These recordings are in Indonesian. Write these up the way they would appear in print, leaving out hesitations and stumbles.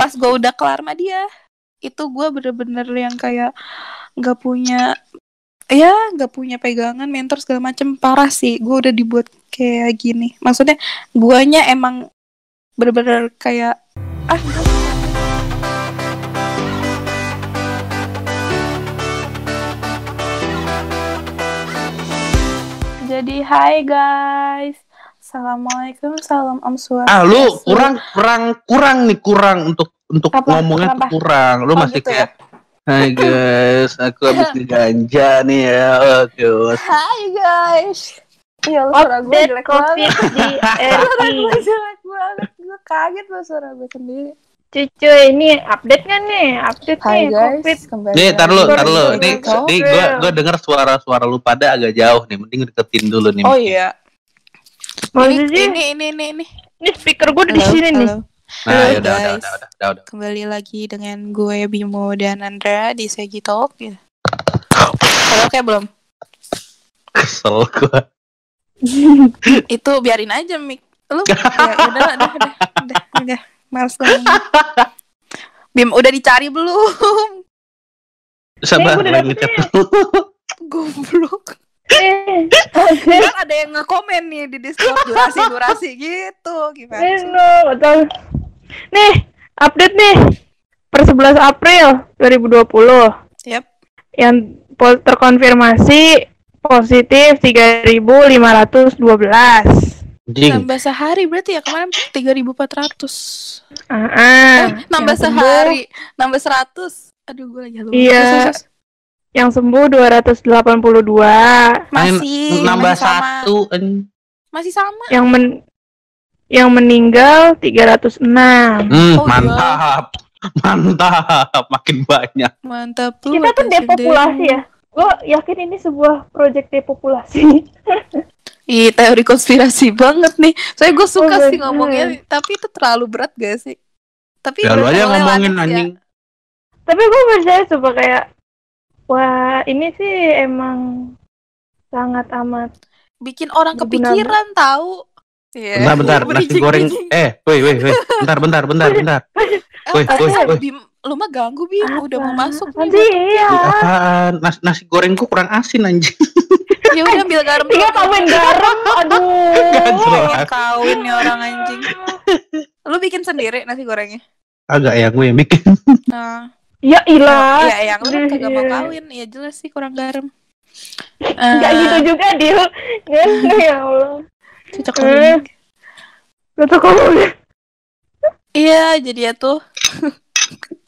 pas gue udah kelar sama dia, itu gue bener-bener yang kayak nggak punya pegangan, mentor segala macem. Parah sih, gue udah dibuat kayak gini. Maksudnya guanya emang bener-bener kayak Jadi hai guys, assalamualaikum, salam om swastiastu. Lu kurang untuk ngomongnya tuh kurang. Lu masih gitu kayak ya? Hai guys, aku habis diganja nih ya. Oke. Hai guys. Ya suara gue jelek banget di RI. Jelek banget, gue kaget loh suara gue sendiri. Cucu ini update kan nih? Update Hai nih guys, COVID. Nih, tar lu. Nih gue denger suara lu pada agak jauh nih. Mending deketin dulu nih. Oh iya. Ini. Ini speaker gue di sini nih. Nah, ya udah. Kembali lagi dengan gue Bimo dan Andra di Segi Talk ya. Oke belum? Kesel gue. Itu biarin aja Mik. Lu ya udah. Males banget. Bim udah dicari belum? Sabar lagi ngechat dulu. Goblok. Kan ada yang nge-komen nih di Discord durasi gitu. Gimana sih? Betul. Nih, update nih. Per 11 April 2020. Yep. Yang terkonfirmasi positif 3.512. Nambah sehari berarti ya, kemarin 3.400. Nambah sehari, nambah 100. Aduh, gue lagi lupa. Iya. Yang sembuh 282. Masih nambah sama. 1. Masih sama. Yang meninggal 306. Mantap. Mantap, makin banyak. Mantap tuh. Kita tuh depopulasi ya. Gue yakin ini sebuah proyek depopulasi. Ih, teori konspirasi banget nih. Soalnya gue suka sih ngomongnya, tapi itu terlalu berat gak sih? Tapi ya lu aja ngomongin anjing. Ya. Tapi gue percaya coba kayak, wah ini sih emang sangat amat bikin orang kepikiran tahu. Yeah. Bentar, nasi goreng. Woi. Bentar. Woi. Bim, lu mah ganggu Bim, udah mau masuk nih. Iya. Nasi gorengku kurang asin anjing. Ya udah ambil garam. Iya, kawin garam. Aduh. Kawin nih orang anjing. Lu bikin sendiri nasi gorengnya? Agak ya, gue yang bikin. Nah. Ya ilah. Ya yang lu kagak mau kawin, ya jelas sih kurang garam. Enggak gitu juga, Dil. Ya Allah. Cocok banget. Iya, jadi ya tuh.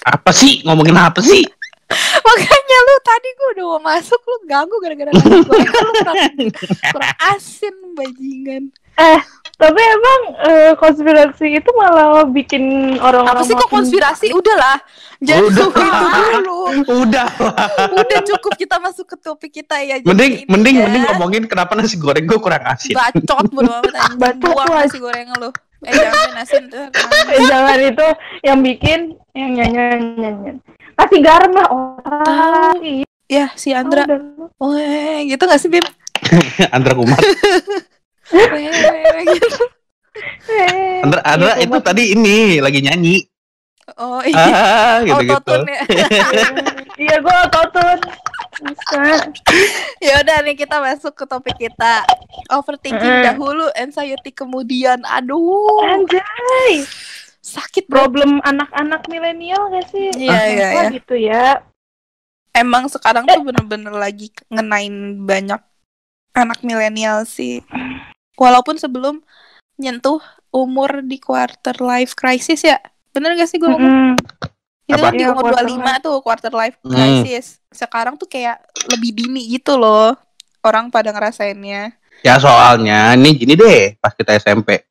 Apa sih? Ngomongin apa sih? Makanya lu tadi gue udah mau masuk, lu ganggu gara-gara nasi goreng. Lu kurang asin bajingan. Tapi emang konspirasi itu malah bikin orang-orang. Apa sih kok konspirasi? Udahlah. Jangan itu dulu. Udah cukup kita masuk ke topik kita ya. Mending ngomongin kenapa nasi goreng gue kurang asin. Bacot bodo amat anjing. Buang nasi goreng lu. Jangan asin tuh. Jangan itu yang bikin yang nyanyi. Kasih garam lah orang. Ya si Andra. Gitu nggak sih Bim? Andra Kumar. Gitu. Andra itu tadi ini lagi nyanyi. Oh iya. Gitu. Ya. Iya gue autotune. Bisa. Ya udah nih kita masuk ke topik kita. Overthinking dahulu, anxiety kemudian. Aduh. Anjay. Sakit problem anak-anak milenial gak sih? Iya. Gitu ya. Emang sekarang tuh bener-bener lagi ngenain banyak anak milenial sih. Walaupun sebelum nyentuh umur di quarter life crisis ya. Bener gak sih gue ngomong? Itu kan di umur 25 tuh quarter life crisis. Sekarang tuh kayak lebih dini gitu loh. Orang pada ngerasainnya. Ya soalnya ini gini deh, pas kita SMP.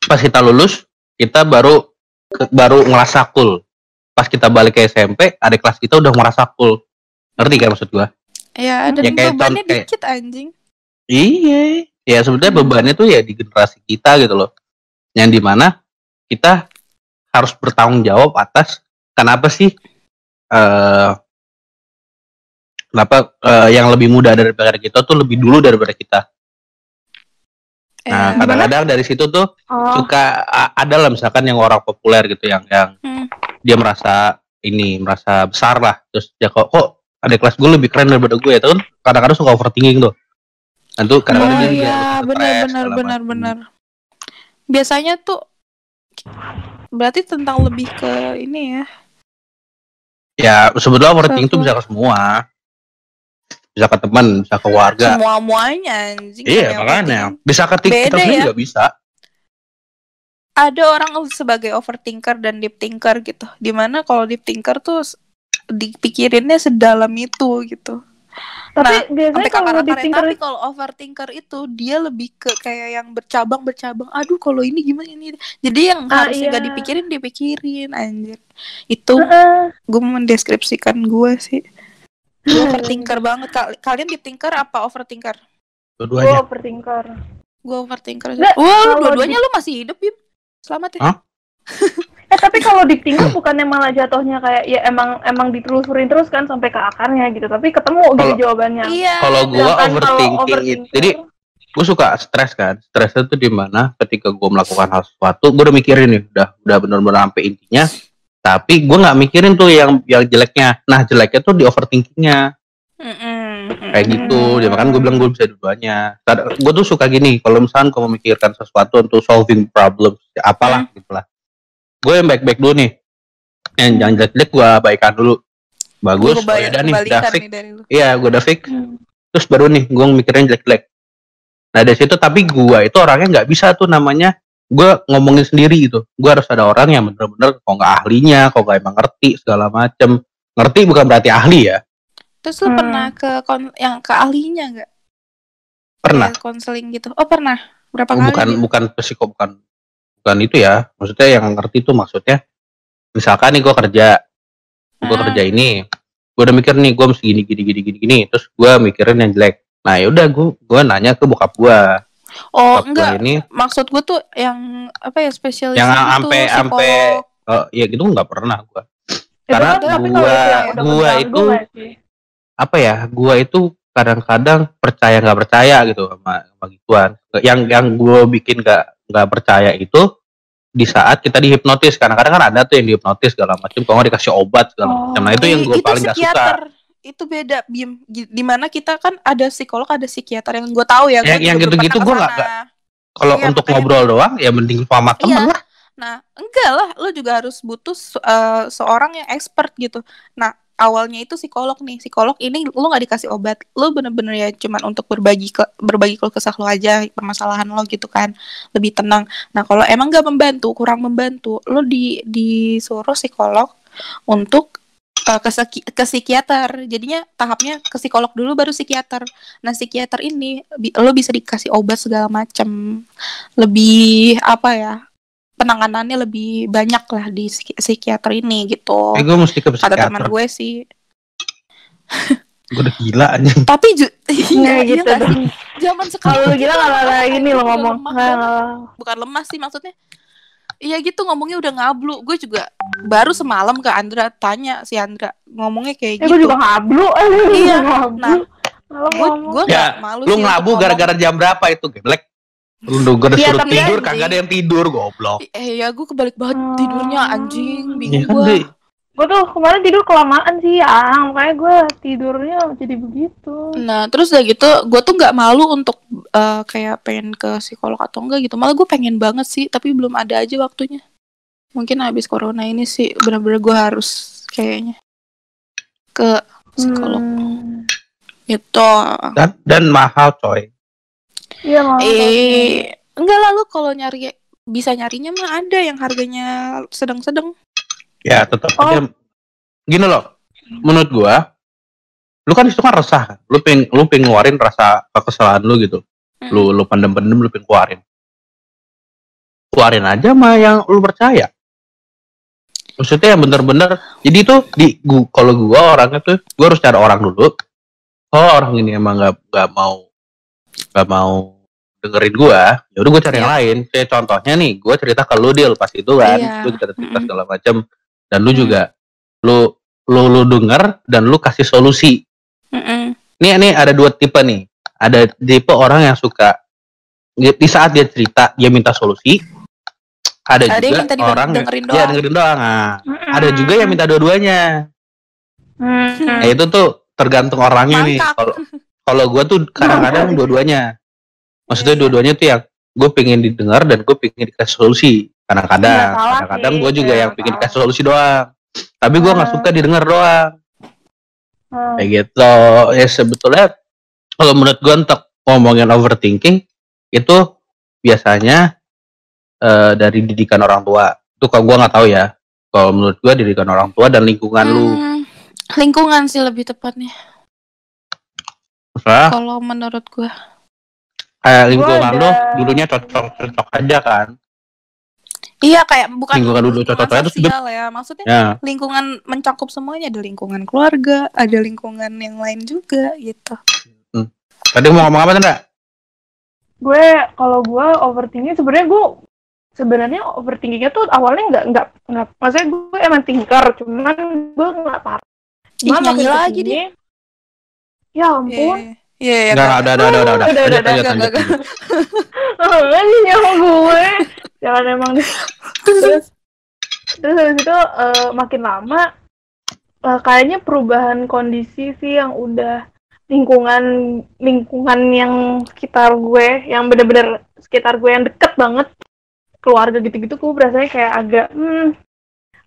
Pas kita lulus, kita baru ngerasa cool. Pas kita balik ke SMP, adik kelas kita udah ngerasa cool. Ngerti kan maksud gua? Ya, dan bebannya dikit anjing. Iya. Ya sebenarnya bebannya tuh ya di generasi kita gitu loh. Yang dimana kita harus bertanggung jawab atas kenapa sih yang lebih muda daripada kita tuh lebih dulu daripada kita. Nah, kadang-kadang dari situ tuh suka ada lah misalkan yang orang populer gitu yang dia merasa besar lah, terus dia kok ada kelas gue lebih keren daripada gue, itu kan kadang-kadang suka overthinking tuh. Dan tuh kadang-kadang dia iya, benar. Biasanya tuh berarti tentang lebih ke ini ya. Ya, sebetulnya overthinking itu bisa ke semua. Bisa ke teman, bisa ke warga. Semuanya anjing. Iya, makanya. Bisa ke kita sendiri juga bisa. Ada orang sebagai overthinker dan deep thinker gitu. Dimana kalau deep thinker tuh dipikirinnya sedalam itu gitu. Tapi biasanya kalau deep thinker, tapi kalau overthinker itu dia lebih ke kayak yang bercabang. Aduh, kalau ini gimana ini. Jadi yang harusnya gak dipikirin anjir. Itu gue mendeskripsikan gue sih. Gue overthinker banget. Kalian deep thinker apa overthinker? Dua-duanya. Gue overthinker. Wah, lu dua-duanya lu masih hidup, Bim. Selamat ya. Tapi kalau deep thinker bukannya malah jatuhnya kayak ya emang ditelusurin terus kan sampai ke akarnya gitu, tapi ketemu gitu jawabannya. Iya. Kalau gua overthinking itu, jadi gue suka stres kan. Stresnya tuh di mana ketika gue melakukan hal sesuatu, gue udah mikirin nih, udah benar-benar sampai intinya. Tapi gue nggak mikirin tuh yang jeleknya. Nah, jeleknya tuh di overthinkingnya. Kayak gitu. Dia makanya gue bilang gue bisa dua-duanya. Gue tuh suka gini. Kalau misalkan gue memikirkan sesuatu untuk solving problem, apalah gitulah. Gue yang baik-baik dulu nih. Yang jangan jelek-jelek gue baikan dulu. Bagus. Udah nih, udah fix. Iya, gue udah fix. Terus baru nih gue mikirin jelek-jelek. Nah dari situ, tapi gue itu orangnya nggak bisa tuh namanya gue ngomongin sendiri gitu. Gue harus ada orang yang bener-bener kok nggak ahlinya, kok nggak emang ngerti segala macem. Ngerti bukan berarti ahli ya. Terus lu pernah yang ke ahlinya nggak? Pernah. Konseling gitu. Oh pernah. Berapa kali? Bukan psiko, bukan itu ya. Maksudnya yang ngerti tuh maksudnya. Misalkan nih gue kerja ini, gue udah mikir nih gue mesti gini. Terus gue mikirin yang jelek. Nah yaudah gue nanya ke bokap gue. Oh enggak, maksud gue tuh yang apa ya, spesialis yang sampai ya gitu nggak pernah gue. Karena gue itu apa ya, gue itu kadang-kadang percaya nggak percaya gitu sama gituan. Yang gue bikin nggak percaya itu di saat kita dihipnotis. Kadang-kadang kan ada tuh yang dihipnotis segala macam, kalau nggak dikasih obat segala macam. Nah itu yang gue paling nggak suka. Itu beda, Bim. Dimana kita kan ada psikolog, ada psikiater yang gue tahu ya. Yang gitu-gitu gue nggak. Kalau untuk ngobrol doang, ya mending sama teman lah. Nah, enggak lah. Lo juga harus butuh seorang yang expert gitu. Nah, awalnya itu psikolog nih. Psikolog ini lo nggak dikasih obat. Lo bener-bener ya cuman untuk berbagi keluh kesah lo aja, permasalahan lo gitu kan. Lebih tenang. Nah, kalau emang nggak membantu, kurang membantu, lo disuruh psikolog untuk ke psikiater. Jadinya tahapnya ke psikolog dulu baru psikiater. Nah psikiater ini lo bisa dikasih obat segala macam, lebih apa ya, penanganannya lebih banyak lah di psikiater ini gitu. Gue mesti ke psikiater. Kata teman gue sih. Gue udah gila aja. Tapi iya gitu dong. Zaman sekarang kalau gila nggak gini lo ngomong. Bukan lemah sih maksudnya. Iya gitu, ngomongnya udah ngablu. Gue juga baru semalam ke Andra, tanya si Andra ngomongnya kayak gitu. Gue juga ngablu. Iya. Nah, gue ya, malu. Lu ngablu gara-gara jam berapa itu, geblek? Lu gue udah suruh tidur, kagak ada yang tidur, goblok. Ya gue kebalik banget tidurnya, anjing. Bingung gue. Gue tuh kemarin tidur kelamaan sih ya, makanya gue tidurnya jadi begitu. Nah terus udah gitu, gue tuh nggak malu untuk kayak pengen ke psikolog atau enggak gitu. Malah gue pengen banget sih, tapi belum ada aja waktunya. Mungkin habis corona ini sih benar-benar gue harus kayaknya ke psikolog. Gitu. Dan mahal coy. Iya mahal. Enggak lah, lu kalau nyari bisa nyarinya mah ada yang harganya sedang-sedang. Ya tetap aja gini loh, menurut gua lu kan itu kan resah kan, lu pengen ngeluarin rasa kekesalan lu gitu. Lu pendem lu pengen keluarin aja mah yang lu percaya, maksudnya yang bener-bener. Jadi tuh kalau gua orangnya tuh gua harus cari orang dulu. Orang ini emang nggak mau dengerin gua, ya udah gua cari yang lain. Kayak contohnya nih, gua cerita ke lu Dil pas itu kan, lu cerita segala macam. Dan lu juga lu denger dan lu kasih solusi. Nih ada dua tipe nih. Ada tipe orang yang suka di saat dia cerita dia minta solusi, ada Ada yang juga minta orang dengerin ya doang. dengerin doang. Nah, ada juga yang minta dua-duanya. Nah, itu tuh tergantung orangnya nih. Mangkak. Kalau gue tuh kadang-kadang dua-duanya. Maksudnya Iya. dua-duanya tuh yang gue pengen didengar dan gue pengen dikasih solusi. Nggak Kadang-kadang, salah kadang-kadang sih, gue juga ya, yang nggak pengen salah. dikasih solusi doang. Tapi gue nggak suka didengar doang. Kayak Hmm. gitu. Ya sebetulnya kalau menurut gue untuk ngomongin overthinking itu biasanya dari didikan orang tua. Itu kalau gue nggak tahu ya. Kalau menurut gue didikan orang tua dan lingkungan lu. Lingkungan sih lebih tepatnya. Misalnya Kalau menurut gue. kayak Gua lingkungan lu ada- dulunya cocok aja kan. Iya kayak bukan Lingkungan dulu lingkungan cocok-cocok terus sosial ya. Maksudnya ya. lingkungan mencakup semuanya. Ada lingkungan keluarga, ada lingkungan yang lain juga gitu. Tadi mau ngomong apa Tanda? Kalau gue overthinking sebenarnya overthinkingnya tuh awalnya nggak maksudnya gue emang thinker, cuman gue nggak parah. Ih, nyanyi lagi dia. Ya ampun. Iya. Udah. Enggak. Enggak sih nyawa gue. Jangan emang deh. Terus habis itu makin lama kayaknya perubahan kondisi sih yang udah lingkungan yang sekitar gue, yang bener-bener sekitar gue yang deket banget, keluarga gitu-gitu, gue berasanya kayak agak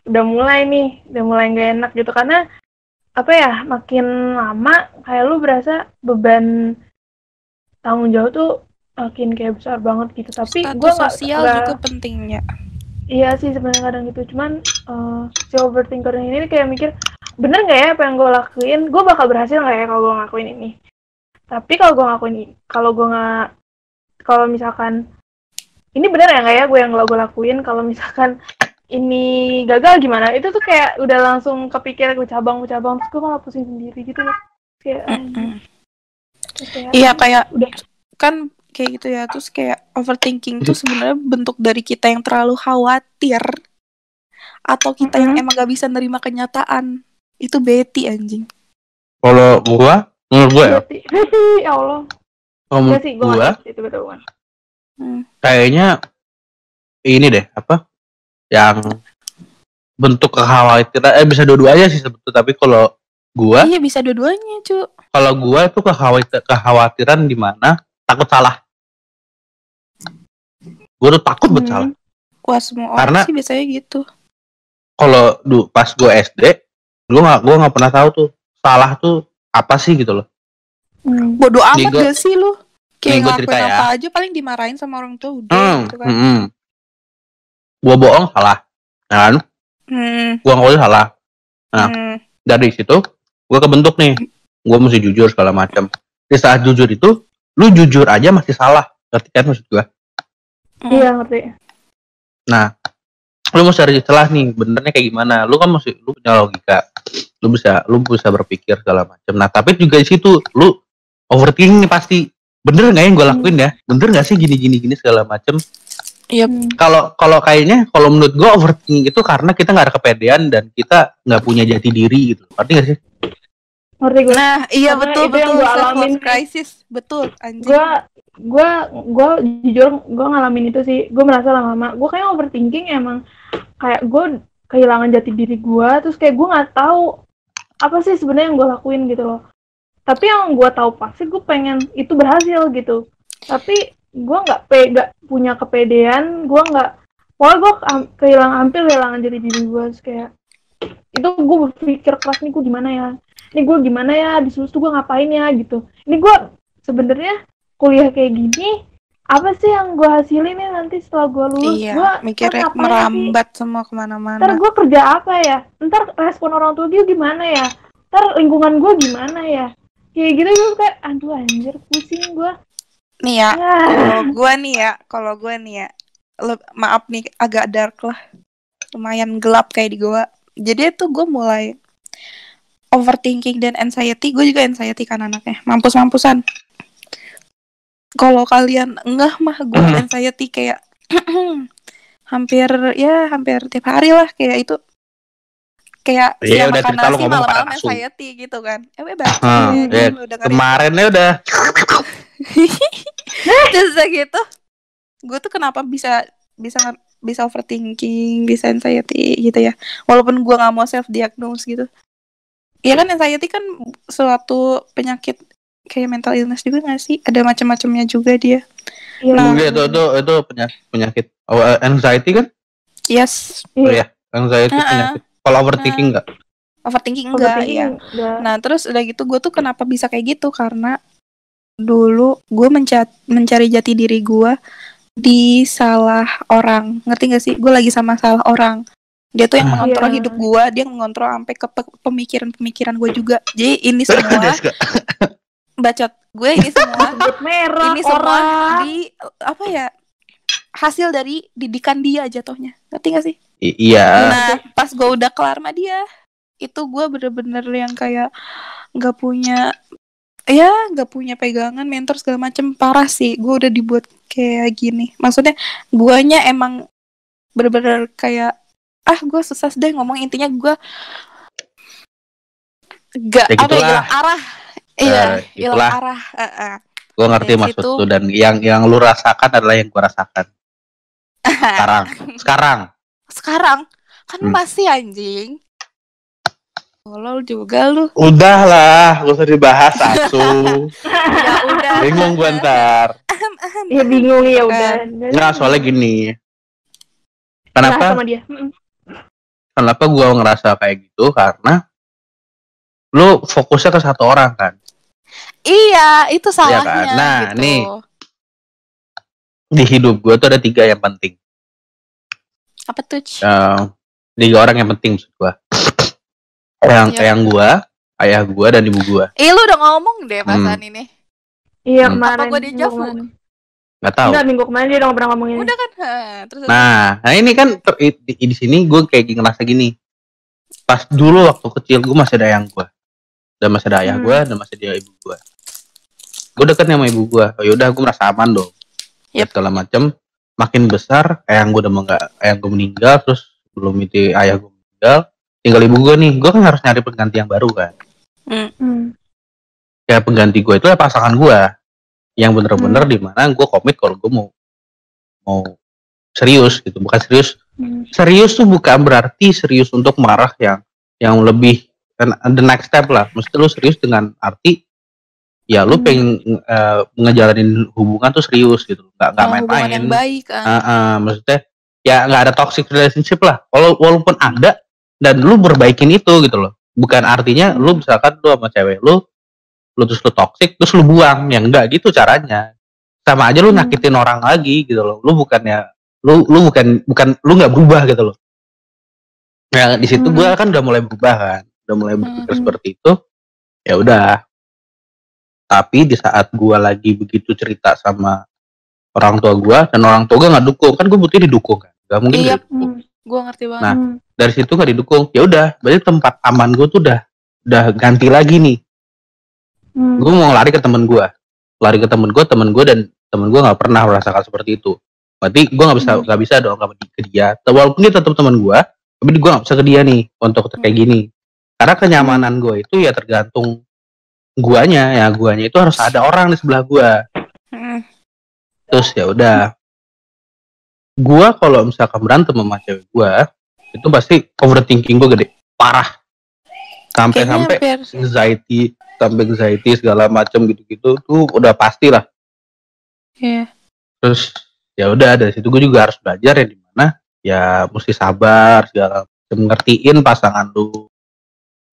udah mulai nggak enak gitu, karena apa ya, makin lama kayak lu berasa beban tanggung jawab tuh makin kayak besar banget gitu. Tapi gue status sosial juga pentingnya. Iya sih sebenarnya kadang gitu, cuman si overthinker ini kayak mikir, bener nggak ya apa yang gue lakuin, gue bakal berhasil nggak ya kalau gue ngelakuin ini. Tapi kalau misalkan ini bener ya nggak ya gue yang gue lakuin, kalau misalkan ini gagal gimana, itu tuh kayak udah langsung kepikir cabang terus gue malah pusing sendiri gitu loh. Iya kayak udah kan kayak gitu ya. Terus kayak overthinking tuh sebenarnya bentuk dari kita yang terlalu khawatir atau kita yang emang gak bisa nerima kenyataan. Itu Betty anjing. Kalau menurut gue ya. Betty ya Allah. Kalau menurut gue itu betul. Kayaknya ini deh yang bentuk kekhawatiran bisa dua-duanya sih sebetulnya, tapi kalau gue iya bisa dua-duanya cu. Kalau gue itu kekhawatiran di mana takut salah. Gue tuh takut buat salah. Wah semua orang sih biasanya gitu. Kalau pas gue SD, gue nggak pernah tahu tuh salah tuh apa sih gitu loh. Bodoh amat gak sih lu? Kayak ngelakuin apa aja paling dimarahin sama orang tua udah gitu kan. Gue bohong salah, kan? Gue ngomong salah. Nah, dari situ gue kebentuk nih. Gue mesti jujur segala macam. Di saat jujur itu, lu jujur aja masih salah. Ngerti kan maksud gue? Iya ngerti. Nah, lu mesti cari celah nih, benernya kayak gimana? Lu punya logika. Lu bisa berpikir segala macam. Nah, tapi juga di situ lu overthinking nih pasti. Bener nggak yang gue lakuin ya? Bener nggak sih gini segala macam? Iya. Kalau kayaknya kalau menurut gue overthinking itu karena kita nggak ada kepedean dan kita nggak punya jati diri gitu. Ngerti nggak sih? Ngerti gue. Nah, iya betul yang gue alamin crisis, betul anjing. Gue jujur gue ngalamin itu sih. Gue merasa lama-lama gue kayak overthinking, emang kayak gue kehilangan jati diri gue, terus kayak gue nggak tahu apa sih sebenarnya yang gue lakuin gitu loh. Tapi yang gue tahu pasti gue pengen itu berhasil gitu. Tapi gue nggak punya kepedean, gue nggak, pokoknya gue hampir kehilangan jati diri gue. Terus kayak itu gue berpikir keras, nih gue gimana ya, di lulus tuh gue ngapain ya gitu. Ini gue sebenarnya kuliah kayak gini, apa sih yang gue hasilin ya nanti setelah gue lulus? Iya, gue mikirnya merambat semua kemana-mana. Ntar gue kerja apa ya? Ntar respon orang tua gue gimana ya? Ntar lingkungan gue gimana ya? Kayak gitu gue kayak, aduh anjir, pusing gue. Nih ya, kalau gue nih ya, maaf nih agak dark lah, lumayan gelap kayak di gua. Jadi itu gue mulai overthinking dan anxiety. Gue juga anxiety kan anaknya, mampus-mampusan. Kalau kalian enggak mah, gue anxiety kayak hampir tiap hari lah kayak itu. Kayak siang makan nasi malam-malam anxiety gitu kan. Kemarinnya udah Terus udah gitu, gue tuh kenapa bisa overthinking, bisa anxiety gitu ya. Walaupun gue nggak mau self diagnose gitu. Iya kan, anxiety kan suatu penyakit kayak mental illness juga nggak sih? Ada macam-macamnya juga dia. Iya. Mungkin itu penyakit. Oh, anxiety kan? Yes. Oh ya, anxiety penyakit. Kalau overthinking enggak? Overthinking enggak ya. Nah, terus udah gitu gue tuh kenapa bisa kayak gitu? Karena dulu gue mencari jati diri gue di salah orang. Ngerti gak sih? Gue lagi sama salah orang. Dia tuh yang mengontrol hidup gue, dia mengontrol sampai ke pemikiran gue juga. Jadi ini semua bacot gue, ini semua ini semua di apa ya, hasil dari didikan dia jatuhnya. Ngerti gak sih? Iya. Nah, pas gue udah kelar sama dia, itu gue bener-bener yang kayak gak punya pegangan, mentor segala macem. Parah sih, gue udah dibuat kayak gini. Maksudnya guanya emang bener-bener kayak gue susah deh ngomong. Intinya gue gak ya ada hilang arah. Iya, hilang arah. Gue ngerti maksud lu, dan yang lu rasakan adalah yang gue rasakan. Sekarang kan masih anjing. Tolol juga lu. Udahlah, gak usah dibahas Asu. Ya udah. Bingung gue ntar. Ya bingung ya udah. Nggak, soalnya gini. Kenapa? Sama dia. Kenapa gue ngerasa kayak gitu? Karena lu fokusnya ke satu orang kan. Iya, itu salahnya. Ya kan? Nah, gitu. Nih di hidup gue tuh ada 3 yang penting. Apa tuh? 3 orang yang penting maksud gue. Yang gue, ayah gue, dan ibu gue. Lu udah ngomong deh pasan ini. Iya kemarin. Apa gue dejavu? Gak tahu. Enggak, minggu kemarin dia udah pernah ngomongin. Udah kan? Terus nah ini kan di sini gue kayak ngerasa gini. Pas dulu waktu kecil gue masih ada ayang gue, dan masih ada ayah gue, dan masih ada ibu gue. Gue deket sama ibu gue. Oh yaudah, gue merasa aman dong. Segala macam. Makin besar, ayang gue meninggal, terus belum itu ayah gue meninggal. Tinggal ibu gue nih, gue kan harus nyari pengganti yang baru kan. Ya pengganti gue itu ya pasangan gue, yang bener-bener dimana gue komit kalau gue mau serius gitu. Bukan serius. Serius tuh bukan berarti serius untuk marah yang lebih the next step lah. Mesti lu serius dengan arti ya lu pengen ngejalanin hubungan tuh serius gitu, nggak main-main. Hubungan yang baik kan. Maksudnya ya nggak ada toxic relationship lah. Walaupun ada, dan lu perbaikin itu gitu loh. Bukan artinya lu misalkan lu sama cewek lu terus lu toxic terus lu buang, yang enggak gitu caranya. Sama aja lu nyakitin orang lagi gitu loh. Lu bukannya lu bukan lu nggak berubah gitu loh. Ya di situ gue kan udah mulai berubah kan, udah mulai berpikir seperti itu. Ya udah. Tapi di saat gue lagi begitu cerita sama orang tua gue, dan orang tua gue nggak dukung, kan gue butuh didukung kan, nggak mungkin didukung. Gue ngerti banget. Nah dari situ nggak didukung, ya udah, berarti tempat aman gue tuh udah ganti lagi nih. Gue mau lari ke temen gue, temen gue dan temen gue nggak pernah merasakan seperti itu. Berarti gue nggak bisa dong ke dia. Walaupun dia tetap temen gue, tapi gue nggak bisa ke dia nih untuk kayak gini. Karena kenyamanan gue itu ya tergantung guanya itu harus ada orang di sebelah gue. Terus ya udah, gue kalau misalkan berantem sama cewek gue, itu pasti overthinking gue gede, parah, sampai anxiety segala macam gitu tuh udah pasti lah. Terus ya udah, dari situ gue juga harus belajar ya, dimana ya mesti sabar segala macam, ngertiin pasangan lu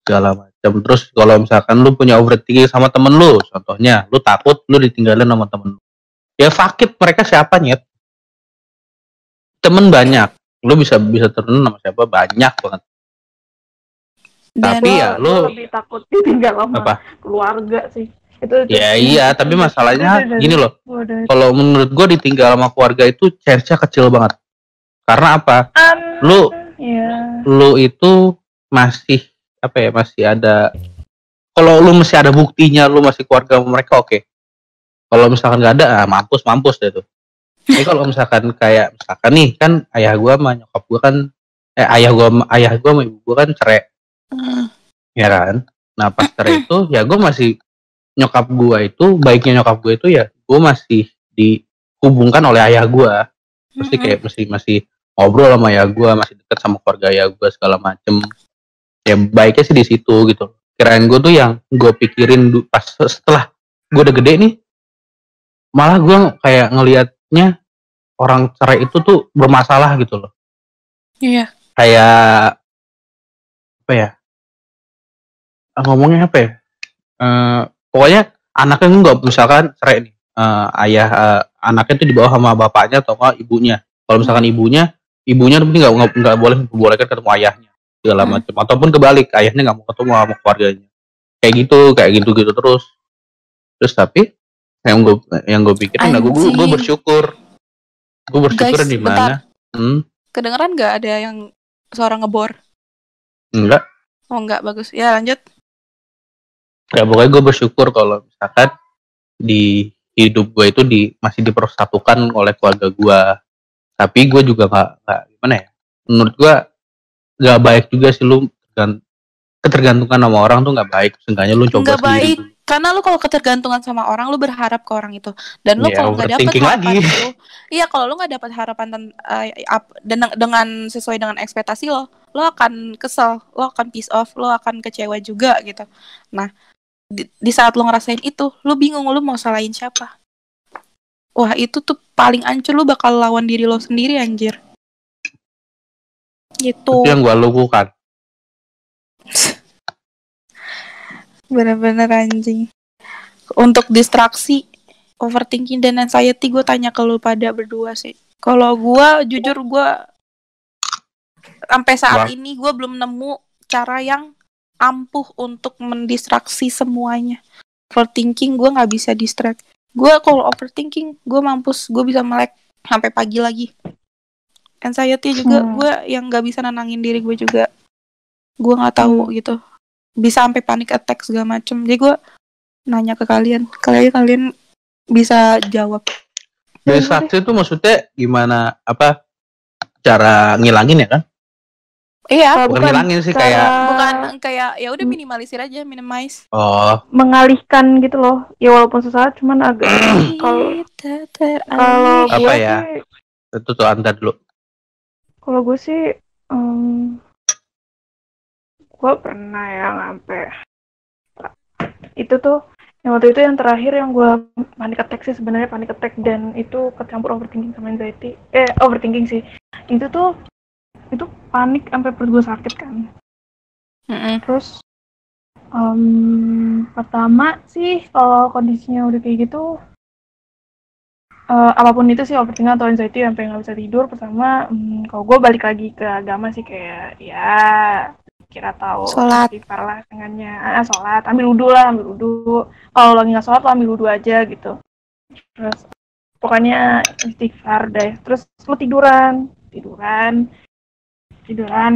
segala macam. Terus kalau misalkan lu punya overthinking sama temen lu, contohnya lu takut lu ditinggalin sama temen lu, ya fuck it, mereka siapa nyet? Temen banyak, lu bisa temenan sama siapa banyak banget. Tapi ya lu lebih takut ditinggal sama keluarga sih. Itu ya iya, tapi masalahnya gini loh. Kalau menurut gue ditinggal sama keluarga itu chance-nya kecil banget. Karena apa? Lu itu masih masih ada, kalau lu masih ada buktinya lu masih keluarga sama mereka, oke. Kalau misalkan nggak ada, mampus deh tuh. Jadi kalau misalkan nih kan ayah gue sama nyokap gue kan ayah gue sama ibu gue kan cerai. Ya kan? Nah pas cerai itu ya gue masih, baiknya nyokap gue itu ya gue masih dihubungkan oleh ayah gue. Mesti kayak masih ngobrol sama ayah gue, masih deket sama keluarga ayah gue segala macem. Ya baiknya sih di situ gitu. Kirain gue tuh yang gue pikirin pas setelah gue udah gede nih, malah gue kayak ngelihatnya orang cerai itu tuh bermasalah gitu loh. Iya. Kayak apa ya? Ngomongnya apa ya? Pokoknya anaknya nggak, misalkan cerai nih, anaknya tuh dibawa sama bapaknya atau sama ibunya. Kalau misalkan ibunya tapi nggak boleh membolehkan ketemu ayahnya segala macam, ataupun kebalik, ayahnya nggak mau ketemu sama keluarganya. Kayak gitu terus tapi yang gue pikirin, gue bersyukur Guys, di mana. Kedengeran nggak ada yang suara ngebor? Enggak. Oh enggak, bagus. Ya lanjut. Ya pokoknya gue bersyukur kalau misalkan di hidup gue itu masih dipersatukan oleh keluarga gue. Tapi gue juga nggak gimana ya? Menurut gue nggak baik juga sih lu ketergantungan sama orang tuh nggak baik. Seenggaknya lu coba sendiri. Baik. Karena lu kalau ketergantungan sama orang, lu berharap ke orang itu, dan lu kalau nggak dapet harapan itu, kalau lu nggak dapet harapan dengan sesuai dengan ekspektasi lo akan kesel, lo akan piss off, lo akan kecewa juga gitu. Nah, di saat lo ngerasain itu, lo bingung lo mau salahin siapa. Wah, itu tuh paling hancur, lo bakal lawan diri lo sendiri, anjir. Gitu. Itu yang gue lakukan. Bener-bener anjing. Untuk distraksi, overthinking dan anxiety, gue tanya ke lu pada berdua sih. Kalau gue jujur, gue sampai saat ini gue belum nemu cara yang ampuh untuk mendistraksi semuanya. Overthinking gue nggak bisa distract. Gue kalau overthinking gue mampus, gue bisa melek sampai pagi lagi. Anxiety juga gue yang nggak bisa nenangin diri gue juga. Gue nggak tahu gitu. Bisa sampai panic attack segala macem. Jadi gue nanya ke kalian bisa jawab. Distraksi itu maksudnya gimana? Apa cara ngilangin ya kan? Iya, bukan ngilangin sih, bukan kayak ya udah minimalisir aja, minimize. Oh, mengalihkan gitu loh. Ya walaupun sesaat, cuman agak kalau apa ya? Itu tuh Anda dulu. Kalau gue sih gue pernah ya sampai itu tuh yang waktu itu yang terakhir yang gue panic attack sih, sebenarnya panic attack, dan itu kecampur overthinking sama anxiety. Overthinking sih. Itu panik sampai perut gue sakit kan. Terus pertama sih kalau kondisinya udah kayak gitu, apapun itu sih, overthinking atau anxiety sampai nggak bisa tidur, pertama kalau gue balik lagi ke agama sih, kayak ya kira tahu sholat lah dengannya, sholat, ambil wudhu. Kalau lagi nggak sholat, lo ambil wudhu aja gitu. Terus pokoknya istighfar deh. Terus lo tiduran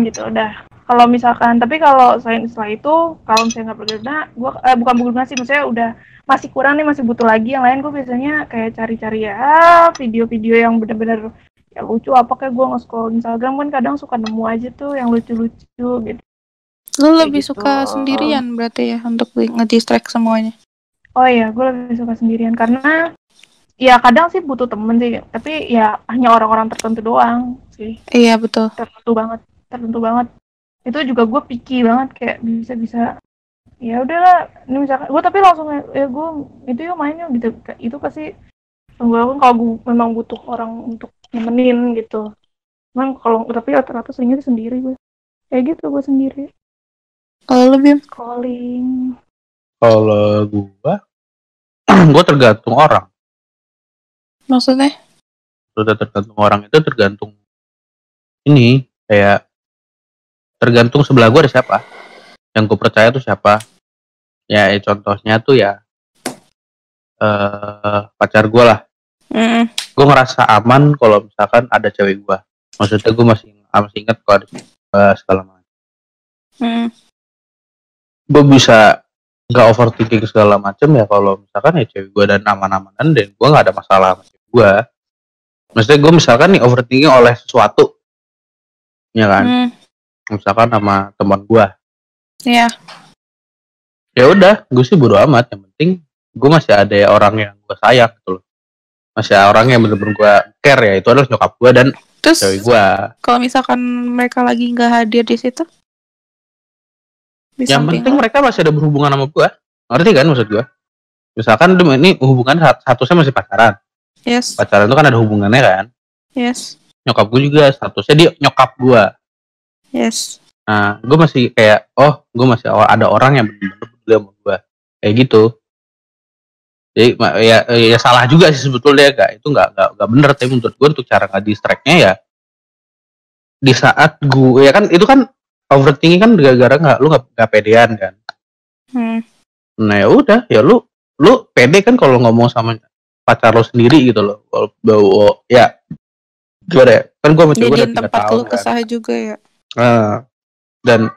gitu udah. Kalau misalkan, tapi kalau setelah itu, kalau misalnya nggak berguna, gue bukan berguna sih, maksudnya udah masih kurang nih, masih butuh lagi yang lain, gue biasanya kayak cari-cari ya video-video yang benar-benar ya lucu. Apa kayak gue nge-scroll Instagram kan kadang suka nemu aja tuh yang lucu-lucu gitu. Lu lebih suka sendirian berarti ya untuk nge-distract semuanya? Oh iya, gue lebih suka sendirian karena ya kadang sih butuh temen sih, tapi ya hanya orang-orang tertentu doang sih. Iya betul. Tertentu banget. Itu juga gue picky banget, kayak bisa ya udahlah ini misalkan gue, tapi langsung ya gue itu yuk mainnya gitu. Itu pasti gue kalau gue memang butuh orang untuk nemenin gitu. Memang kalau tapi rata-rata seringnya sendiri gue. Kayak gitu gue sendiri. Kalau lebih calling. Kalau gue tergantung orang. Maksudnya? Sudah tergantung orang itu, tergantung ini, kayak tergantung sebelah gue ada siapa, yang gue percaya tuh siapa. Ya contohnya tuh ya pacar gue lah. Gue ngerasa aman kalau misalkan ada cewek gue. Maksudnya gue masih ingat kalau ada segala macam. Gue bisa nggak overthinking segala macam ya kalau misalkan ya cewek gue dan aman-amanan, dan gue nggak ada masalah sama cewek gue. Maksudnya gue misalkan nih overthinking oleh sesuatu, ya kan? Misalkan sama teman gue. Iya. Ya udah, gue sih bodo amat. Yang penting gue masih ada orang yang gue sayang gitu loh. masih orang yang bener-bener gue care ya, itu adalah nyokap gue dan Terus cewek gue. kalau misalkan mereka lagi nggak hadir di situ, di Yang samping penting lo? mereka masih ada berhubungan sama gue, ngerti kan maksud gue? Misalkan ini hubungan statusnya masih pacaran. Yes. Pacaran itu kan ada hubungannya kan. Yes. Nyokap gue juga statusnya dia nyokap gue. Yes. Nah, gue masih kayak, gue masih ada orang yang benar-benar peduli sama gue, kayak gitu. Jadi ya salah juga sih sebetulnya, itu nggak bener. Tapi menurut gue untuk cara nggak distract-nya ya di saat gue ya kan itu kan overthinking kan gara-gara lu nggak pedean kan. Nah ya udah ya lu pede kan kalau ngomong sama pacar lo sendiri gitu loh. Kalau ya gimana ya, kan gue mencoba Jadiin tempat lu kesah juga ya. Dan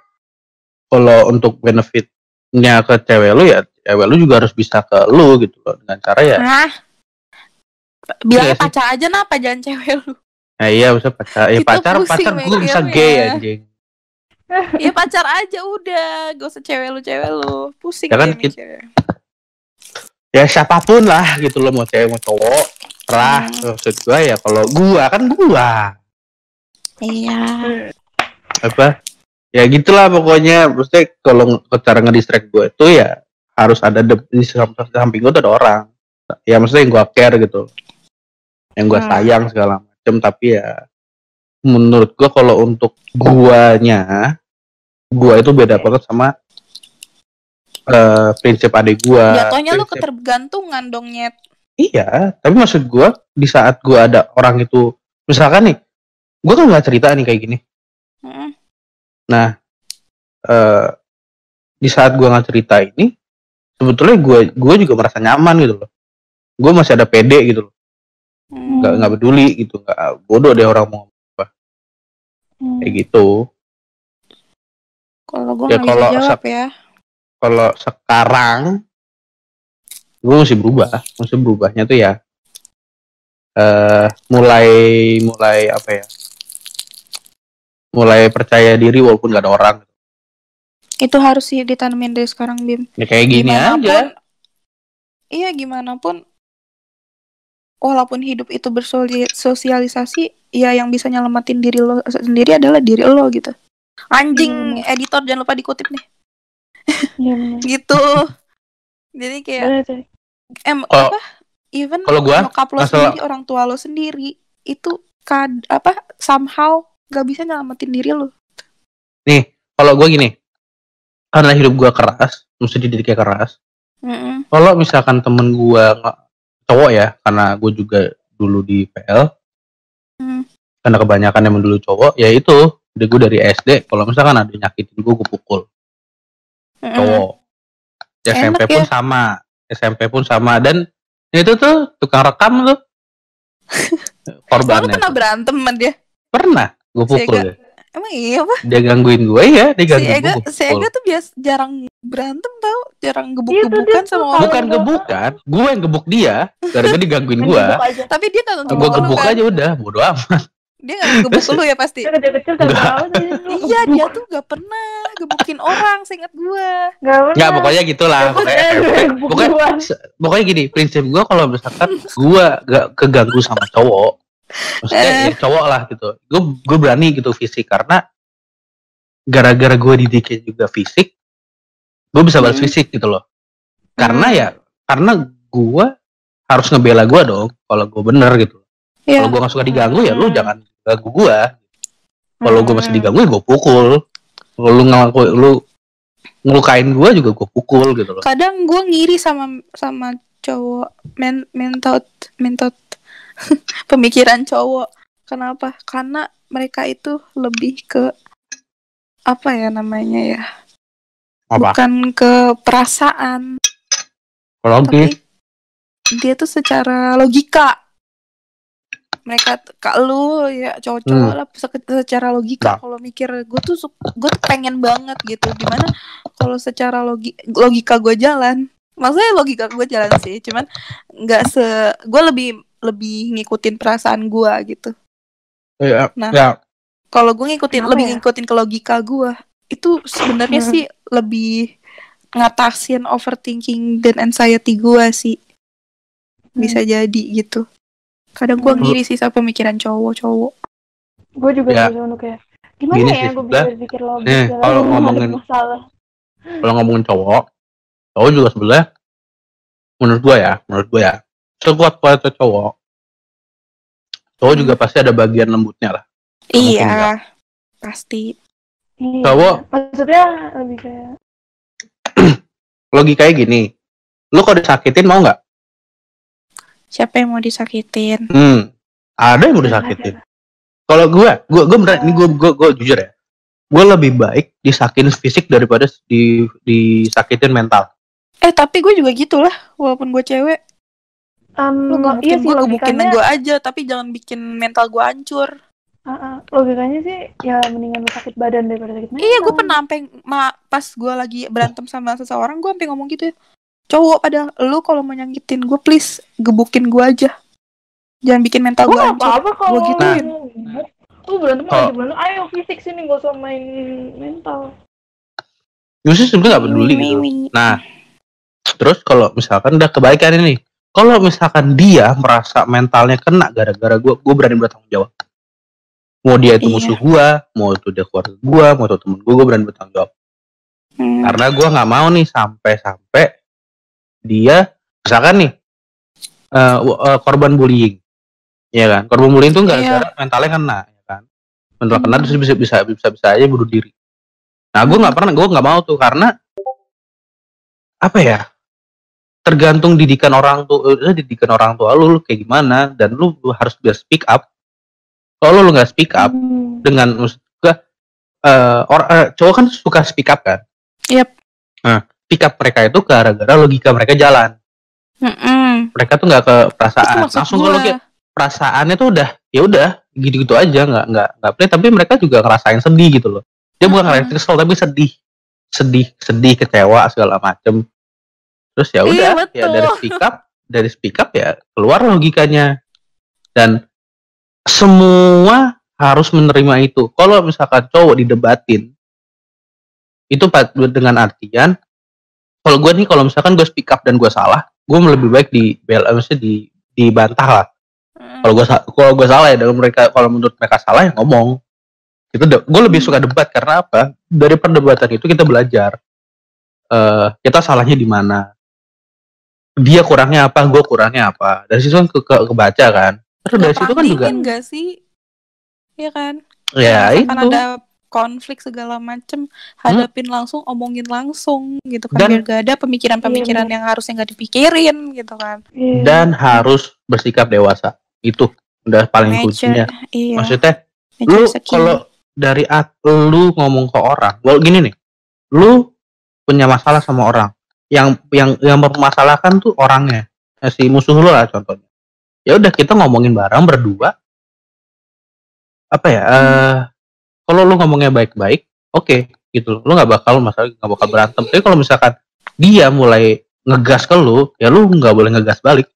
kalau untuk benefitnya ke cewek lu ya cewek lu juga harus bisa ke lu gitu loh, dengan cara ya bilangnya pacar aja apa jangan cewek lu. Nah iya bisa pacar pacar gue bisa gay anjing. Ya pacar aja udah, gak usah cewek lu pusing ya kan ya siapapun lah gitu loh, mau cewek mau cowok terah. Maksud gue ya kalau gue iya apa ya gitulah pokoknya. Maksudnya kalau cara ngedistract gue itu ya harus ada di samping gue tuh ada orang ya, maksudnya yang gue care gitu, yang gue sayang segala macam. Tapi ya menurut gue kalau untuk gue itu beda banget sama prinsip adik gue. Jatuhnya lu ketergantungan dong, Nyet. Iya, tapi maksud gue di saat gue ada orang itu, misalkan nih gue kan nggak cerita nih kayak gini. Nah di saat gue nggak cerita ini sebetulnya gue juga merasa nyaman gitu loh. Gue masih ada pede gitu loh. Nggak peduli gitu, nggak bodoh deh orang mau apa kayak gitu. Kalau gue nggak bisa jawab ya. Kalau sekarang gue mesti berubahnya tuh ya mulai apa ya, mulai percaya diri walaupun gak ada orang. Itu harus sih ditanemin dari sekarang, Bim. Ya kayak gini aja. Iya, gimana pun walaupun hidup itu bersosialisasi, ya yang bisa nyelamatin diri lo sendiri adalah diri lo gitu. Anjing, editor jangan lupa dikutip nih. Gitu. Jadi kayak even nyokap lo sendiri, orang tua lo sendiri itu somehow gak bisa nyelamatin diri lo. Nih, kalau gue gini, karena hidup gue keras, mesti dididiknya keras. Kalau misalkan temen gue cowok ya, karena gue juga dulu di PL, karena kebanyakan yang dulu cowok, ya itu gue dari SD. Kalau misalkan ada nyakitin gue pukul. Cowok. SMP pun sama, dan itu tuh tukang rekam tuh korbannya. Lu pernah berantem sama dia? Pernah, gue pukul dia. Emang iya apa? Dia gangguin gue ya, Si Ega tuh jarang berantem tau, jarang gebuk-gebukan sama orang. Bukan gebukan, gue yang gebuk dia, gara-gara digangguin gue. Tapi dia gak gebuk gue gebuk aja udah, bodo amat. Dia gak gebuk lu ya pasti? Iya, dia tuh gak pernah gebukin orang, seingat gue. Gak, pokoknya gitulah. Pokoknya gini, prinsip gue kalau misalkan gue gak keganggu sama cowok, maksudnya ya cowok lah gitu, gue berani gitu fisik, karena gara-gara gue didiknya juga fisik, gue bisa balas fisik gitu loh. Karena gue harus ngebela gue dong kalau gue bener gitu. Kalau gue gak suka diganggu ya lu jangan ganggu gue. Kalau gue masih diganggu ya gue pukul. Kalau lu ngelukain gue juga gue pukul gitu loh. Kadang gue ngiri sama cowok mentot pemikiran cowok. Kenapa? Karena mereka itu lebih ke apa ya namanya ya? Bukan ke perasaan. Tapi dia tuh secara logika. Mereka lu ya cowok-cowok lah secara logika. Kalau mikir gue tuh pengen banget gitu. Dimana kalau secara logika gue jalan, maksudnya logika gue jalan sih, cuman nggak gue lebih ngikutin perasaan gue gitu. Kalau gue ngikutin ke logika gue, itu sebenarnya sih lebih ngatasin overthinking dan anxiety gue sih. Bisa jadi gitu. Kadang gue ngiri sih sama pemikiran cowok-cowok. Gue juga Ya. selalu kayak gimana Gini ya sih, gue sebelah. bisa berpikir logis Nih, dalam kalau menghadapi ngomongin- masalah. Kalau ngomongin cowok juga sebenarnya menurut gue ya sekuat-kuatnya cowok juga pasti ada bagian lembutnya lah. Mungkin enggak. Iya, pasti. Iya. Cowok. Maksudnya lebih kayak Logikanya gini, lu kalau disakitin mau nggak? Siapa yang mau disakitin? Ada yang mau disakitin. Kalau gue beneran ini gue jujur ya, gue lebih baik disakitin fisik daripada disakitin mental. Tapi gue juga gitu lah, walaupun gue cewek. Lu iya gebukin sih gue, gebukin logikanya. gue aja, tapi jangan bikin mental gue hancur. Logikanya sih ya mendingan lu sakit badan daripada sakit mental. Iya, gue pernah sampai pas gue lagi berantem sama seseorang, gue sampai ngomong gitu ya. Cowok padahal lu kalau mau nyakitin gue, please gebukin gue aja. Jangan bikin mental gue hancur. Apa kalau Gue gituin. Lu berantem aja berantem. Ayo fisik sini, gak usah main mental. Justru sebenarnya nggak peduli gitu. Nah, terus kalau misalkan udah kebaikan ini, kalau misalkan dia merasa mentalnya kena gara-gara gue berani bertanggung jawab. Mau dia itu musuh gue, mau itu dia keluarga gue, mau itu temen gue berani bertanggung jawab. Karena gue nggak mau nih sampai dia misalkan nih korban bullying, ya kan? Korban bullying itu gara-gara mentalnya kena, ya kan? Mental kena terus bisa aja bunuh diri. Nah, gue nggak mau tuh karena apa ya? Tergantung didikan orang tua lu kayak gimana, dan lu harus bisa speak up. Kalau lu nggak speak up dengan maksud gue, cowok kan suka speak up kan? Yep. Nah, speak up mereka itu gara-gara logika mereka jalan. Mereka tuh nggak ke perasaan, langsung ke logika. Perasaannya tuh udah gitu-gitu aja, nggak play, tapi mereka juga ngerasain sedih gitu loh. Dia bukan ngerasain kesel tapi sedih, kecewa segala macem. Terus ya udah, ya dari speak up ya keluar logikanya, dan semua harus menerima itu. Kalau misalkan cowok didebatin, itu dengan artian, kalau gue nih, kalau misalkan gue speak up dan gue salah, gue lebih baik dibantah lah. Kalau gue salah ya, dan kalau menurut mereka salah ya ngomong. Itu gue lebih suka debat karena apa? Dari perdebatan itu kita belajar. Kita salahnya di mana? Dia kurangnya apa? Gue kurangnya apa? Dari situ kan kebaca kan. Terus dari situ kan juga. Enggak sih? Iya kan? Ya itu. Kan ada konflik segala macem, hadapin langsung, omongin langsung gitu kan, biar gak ada pemikiran-pemikiran yang harusnya gak dipikirin gitu kan. Dan harus bersikap dewasa, itu udah paling kuncinya. Maksudnya lu kalau dari lu ngomong ke orang, gini nih, lu punya masalah sama orang, yang mempermasalahkan tuh orangnya, si musuh lu lah contohnya. Ya udah, kita ngomongin bareng berdua, apa ya? Kalau lu ngomongnya baik-baik, oke, gitu. Lu nggak bakal berantem. Tapi kalau misalkan dia mulai ngegas ke lu, ya lu nggak boleh ngegas balik.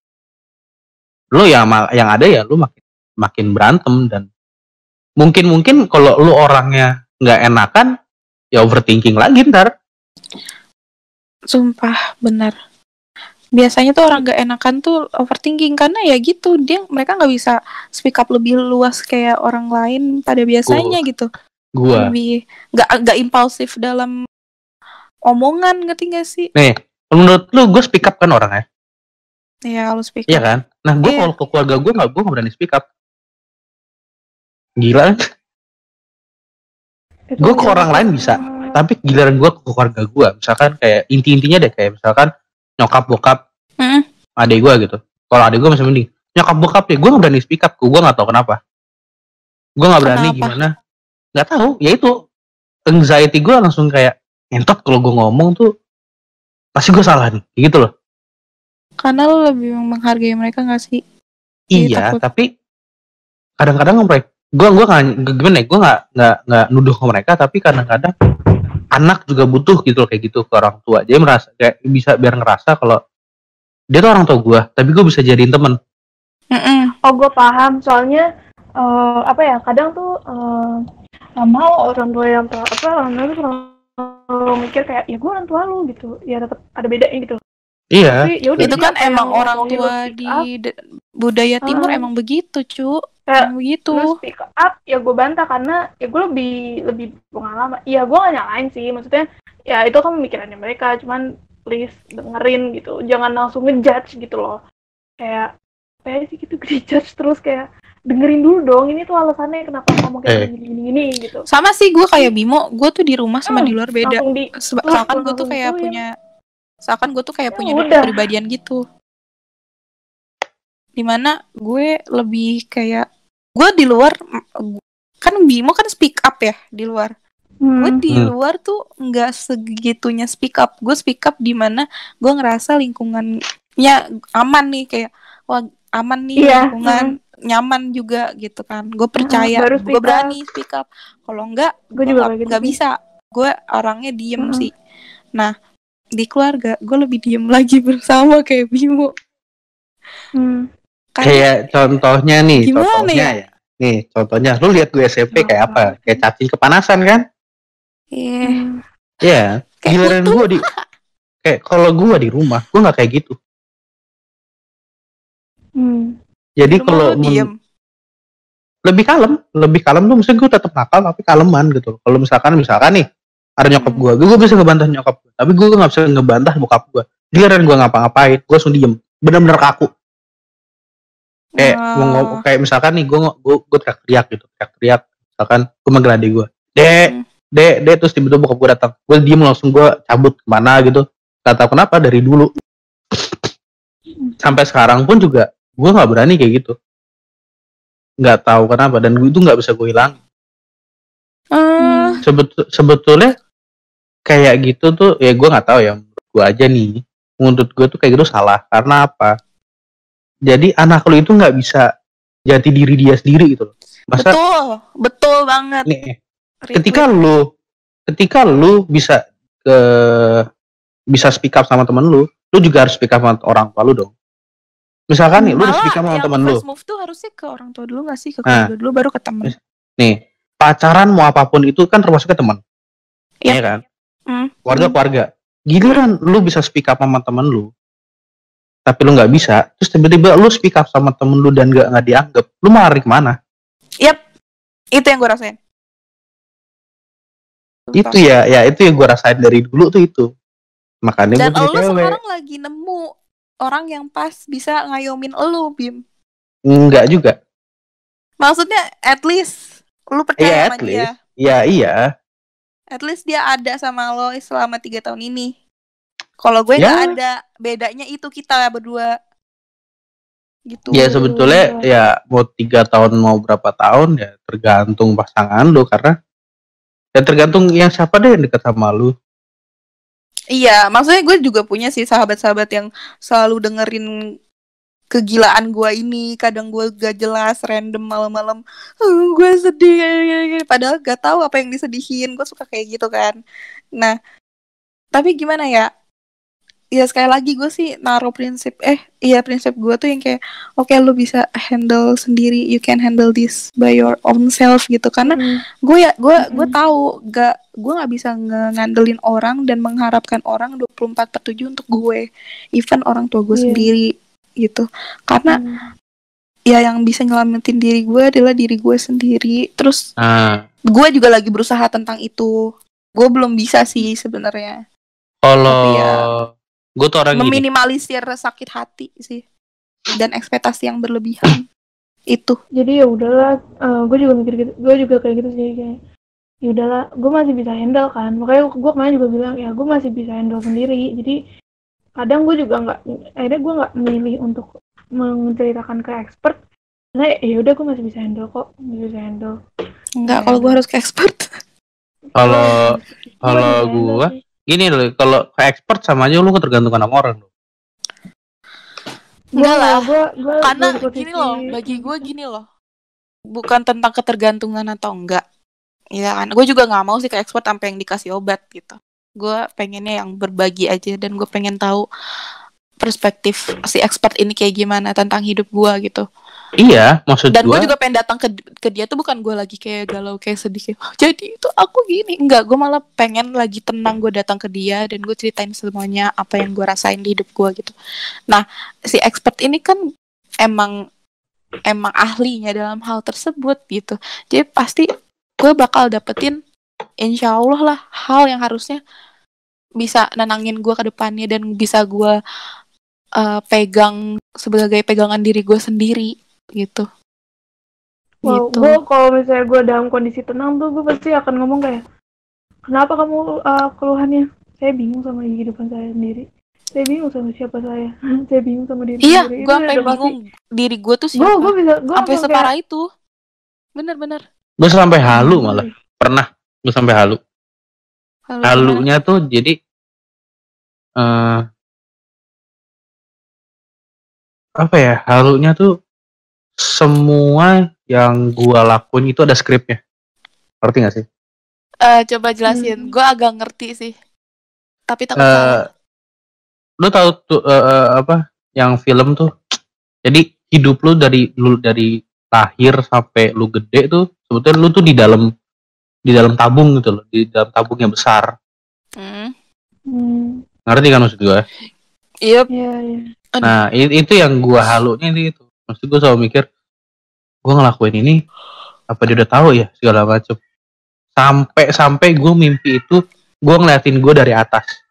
Lu yang ada ya lu makin berantem, dan mungkin kalau lu orangnya nggak enakan, ya overthinking lagi ntar. Sumpah benar. Biasanya tuh orang nggak enakan tuh overthinking, karena ya gitu, mereka nggak bisa speak up lebih luas kayak orang lain pada biasanya gitu. Gua lebih nggak impulsif dalam omongan, ngerti nggak sih? Nih, menurut lu gue speak up kan orangnya? Iya, lu speak up. Iya kan? Nah, gue kalau ke keluarga gue nggak berani speak up. Gila kan? Gue ke orang lain bisa, tapi giliran gue ke keluarga gue, misalkan kayak intinya deh, kayak misalkan nyokap bokap adik gue gitu. Kalau adik gue masih mending, nyokap bokap deh, gue nggak berani speak up. Gue nggak tahu kenapa. Gue nggak berani. Gimana? Nggak tahu. Ya itu, anxiety gue langsung kayak entot kalau gue ngomong tuh pasti gue salah nih, gitu loh. Karena lo lebih menghargai mereka nggak sih? Iya, tapi kadang-kadang mereka, gue nggak nuduh ke mereka, tapi kadang-kadang anak juga butuh gitu loh, kayak gitu ke orang tua. Dia merasa kayak bisa biar ngerasa kalau dia tuh orang tua gue, tapi gue bisa jadiin temen. Oh, gue paham. Soalnya kadang tuh mau orang tua yang orang tua tuh mikir kayak ya gue orang tua lu gitu, ya tetap ada bedanya gitu. Iya. Tapi yaudah, Itu jadi kan apa yang emang orang ngomongin lu tua speak di up, budaya timur Ah. emang begitu, cu. kayak Emang begitu. lu speak up ya gue bantah karena ya gue lebih pengalaman. Iya gue gak nyalain sih, maksudnya ya itu kan pemikirannya mereka, cuman please dengerin gitu, jangan langsung ngejudge gitu loh. Kayak sih gitu ngejudge terus, kayak dengerin dulu dong, ini tuh alasannya kenapa ngomong kayak gini gitu. Sama sih gue kayak Bimo, gue tuh di rumah sama di luar beda. Langsung Seakan gue tuh kayak punya dua udah. kepribadian gitu. Dimana gue lebih kayak, gue di luar, kan Bimo kan speak up ya di luar. Gue di luar tuh nggak segitunya speak up. Gue speak up di mana gue ngerasa lingkungannya aman nih, kayak wah aman nih lingkungan, nyaman juga gitu kan. Gue percaya, gue berani speak up. Kalau enggak, gue nggak bisa. Gue orangnya diem sih. Nah, di keluarga gue lebih diem lagi bersama kayak Bimo. Kayak contohnya nih, gimana ya? Nih, contohnya lu lihat gue SMP kayak apa? Kayak cacing kepanasan kan? Iya. Giliran gue kayak kalau gue di rumah, gue nggak kayak gitu. Jadi kalau lebih kalem tuh, maksudnya gue tetap nakal tapi kaleman gitu. Kalau misalkan nih ada nyokap gue bisa ngebantah nyokap gue, tapi gue nggak bisa ngebantah bokap gue. Giliran gue ngapa-ngapain, gue langsung diem, bener-bener kaku. Kayak misalkan nih gue teriak gitu, misalkan gue manggil adik gue, dek, terus tiba-tiba bokap gue datang, gue diem langsung, gue cabut kemana gitu, gak tahu kenapa dari dulu sampai sekarang pun juga gue nggak berani kayak gitu, nggak tahu kenapa, dan itu nggak bisa gue hilang. Sebetulnya kayak gitu tuh ya gue nggak tahu ya, menurut gue aja nih, menurut gue tuh kayak gitu salah. Karena apa? Jadi anak lu itu nggak bisa jati diri dia sendiri gitu loh. Masa, betul banget. Nih, ketika lu bisa speak up sama temen lu juga harus speak up sama orang tua lu dong. Misalkan nih, lu harus speak up sama temen lu. First move tuh harusnya ke orang tua dulu nggak sih? Ke keluarga dulu baru ke temen. Nih, pacaran mau apapun itu kan termasuk ke temen. Iya kan? Keluarga. Giliran lu bisa speak up sama temen lu, tapi lu nggak bisa, terus tiba-tiba lu speak up sama temen lu dan nggak dianggap, lu mau lari kemana? Itu yang gue rasain. Itu ya itu yang gue rasain dari dulu tuh itu. Makanya dan lu sekarang lagi nemu orang yang pas bisa ngayomin lu, Bim. Enggak juga. Maksudnya at least lu percaya sama dia. Iya. At least dia ada sama lo selama 3 tahun ini. Kalau gue nggak ada, bedanya itu kita berdua gitu. Ya sebetulnya ya mau 3 tahun mau berapa tahun ya tergantung pasangan lo, karena ya tergantung yang siapa deh yang dekat sama lu. Iya, maksudnya gue juga punya sih sahabat-sahabat yang selalu dengerin kegilaan gue ini. Kadang gue gak jelas, random malam-malam, gue sedih, padahal gak tahu apa yang disedihin. Gue suka kayak gitu kan. Nah, tapi gimana ya? Ya sekali lagi gue sih naruh prinsip gue tuh yang kayak oke, lu bisa handle sendiri, you can handle this by your own self gitu. Karena gue tahu gue nggak bisa ngandelin orang dan mengharapkan orang 24/7 untuk gue, even orang tua gue sendiri gitu. Karena ya yang bisa nyelamatin diri gue adalah diri gue sendiri. Terus gue juga lagi berusaha tentang itu. Gue belum bisa sih sebenarnya. Kalau gue tuh orang meminimalisir sakit hati sih dan ekspektasi yang berlebihan itu. Jadi ya udahlah, gue juga mikir gitu, gue juga kayak gitu sih, kayak ya udahlah, gue masih bisa handle kan. Makanya gue kemarin juga bilang ya gue masih bisa handle sendiri. Jadi kadang gue juga akhirnya gue nggak memilih untuk menceritakan ke expert. Nah ya udah, gue masih bisa handle kok, bisa handle. Enggak, kalau gue harus ke expert. Kalau gue gini loh, kalau ke expert sama aja lu ketergantungan sama orang loh. Enggak lah, karena gini loh, bagi gue gini loh, bukan tentang ketergantungan atau enggak. Ya kan, gue juga nggak mau sih ke expert sampai yang dikasih obat gitu. Gue pengennya yang berbagi aja, dan gue pengen tahu perspektif si expert ini kayak gimana tentang hidup gue gitu. Iya, maksud Dan gue gue juga pengen datang ke dia tuh bukan gue lagi kayak galau kayak sedih kayak jadi itu aku gini, enggak, gue malah pengen lagi tenang gue datang ke dia dan gue ceritain semuanya apa yang gue rasain di hidup gue gitu. Nah si expert ini kan emang ahlinya dalam hal tersebut gitu, jadi pasti gue bakal dapetin insya Allah lah hal yang harusnya bisa nenangin gue ke depannya dan bisa gue pegang sebagai pegangan diri gue sendiri gitu. Wow, Gitu. gue kalau misalnya gue dalam kondisi tenang tuh gue pasti akan ngomong kayak, kenapa kamu keluhannya? Saya bingung sama kehidupan saya sendiri. Saya bingung sama siapa saya. Saya bingung sama diri Iya, sendiri. gue Itu sampai udah bingung diri gue tuh Gue siapa. bisa gue Sampai langsung separah kayak, itu. Bener-bener. gue sampai halu malah. Pernah gue sampai halu. Lalu Halunya tuh jadi apa ya? Halunya tuh semua yang gua lakuin itu ada skripnya. Ngerti gak sih? coba jelasin. Gue agak ngerti sih. Tapi takut salah. Lu tahu tuh apa yang film tuh? Jadi hidup lu dari lahir sampai lu gede tuh sebetulnya lu tuh di dalam tabung gitu loh, di dalam tabung yang besar. Ngerti kan maksud gue? Iya. Nah itu yang gue halunya itu. Maksud gue selalu mikir, gue ngelakuin ini apa dia udah tahu ya segala macam. Sampai gue mimpi itu gue ngeliatin gue dari atas.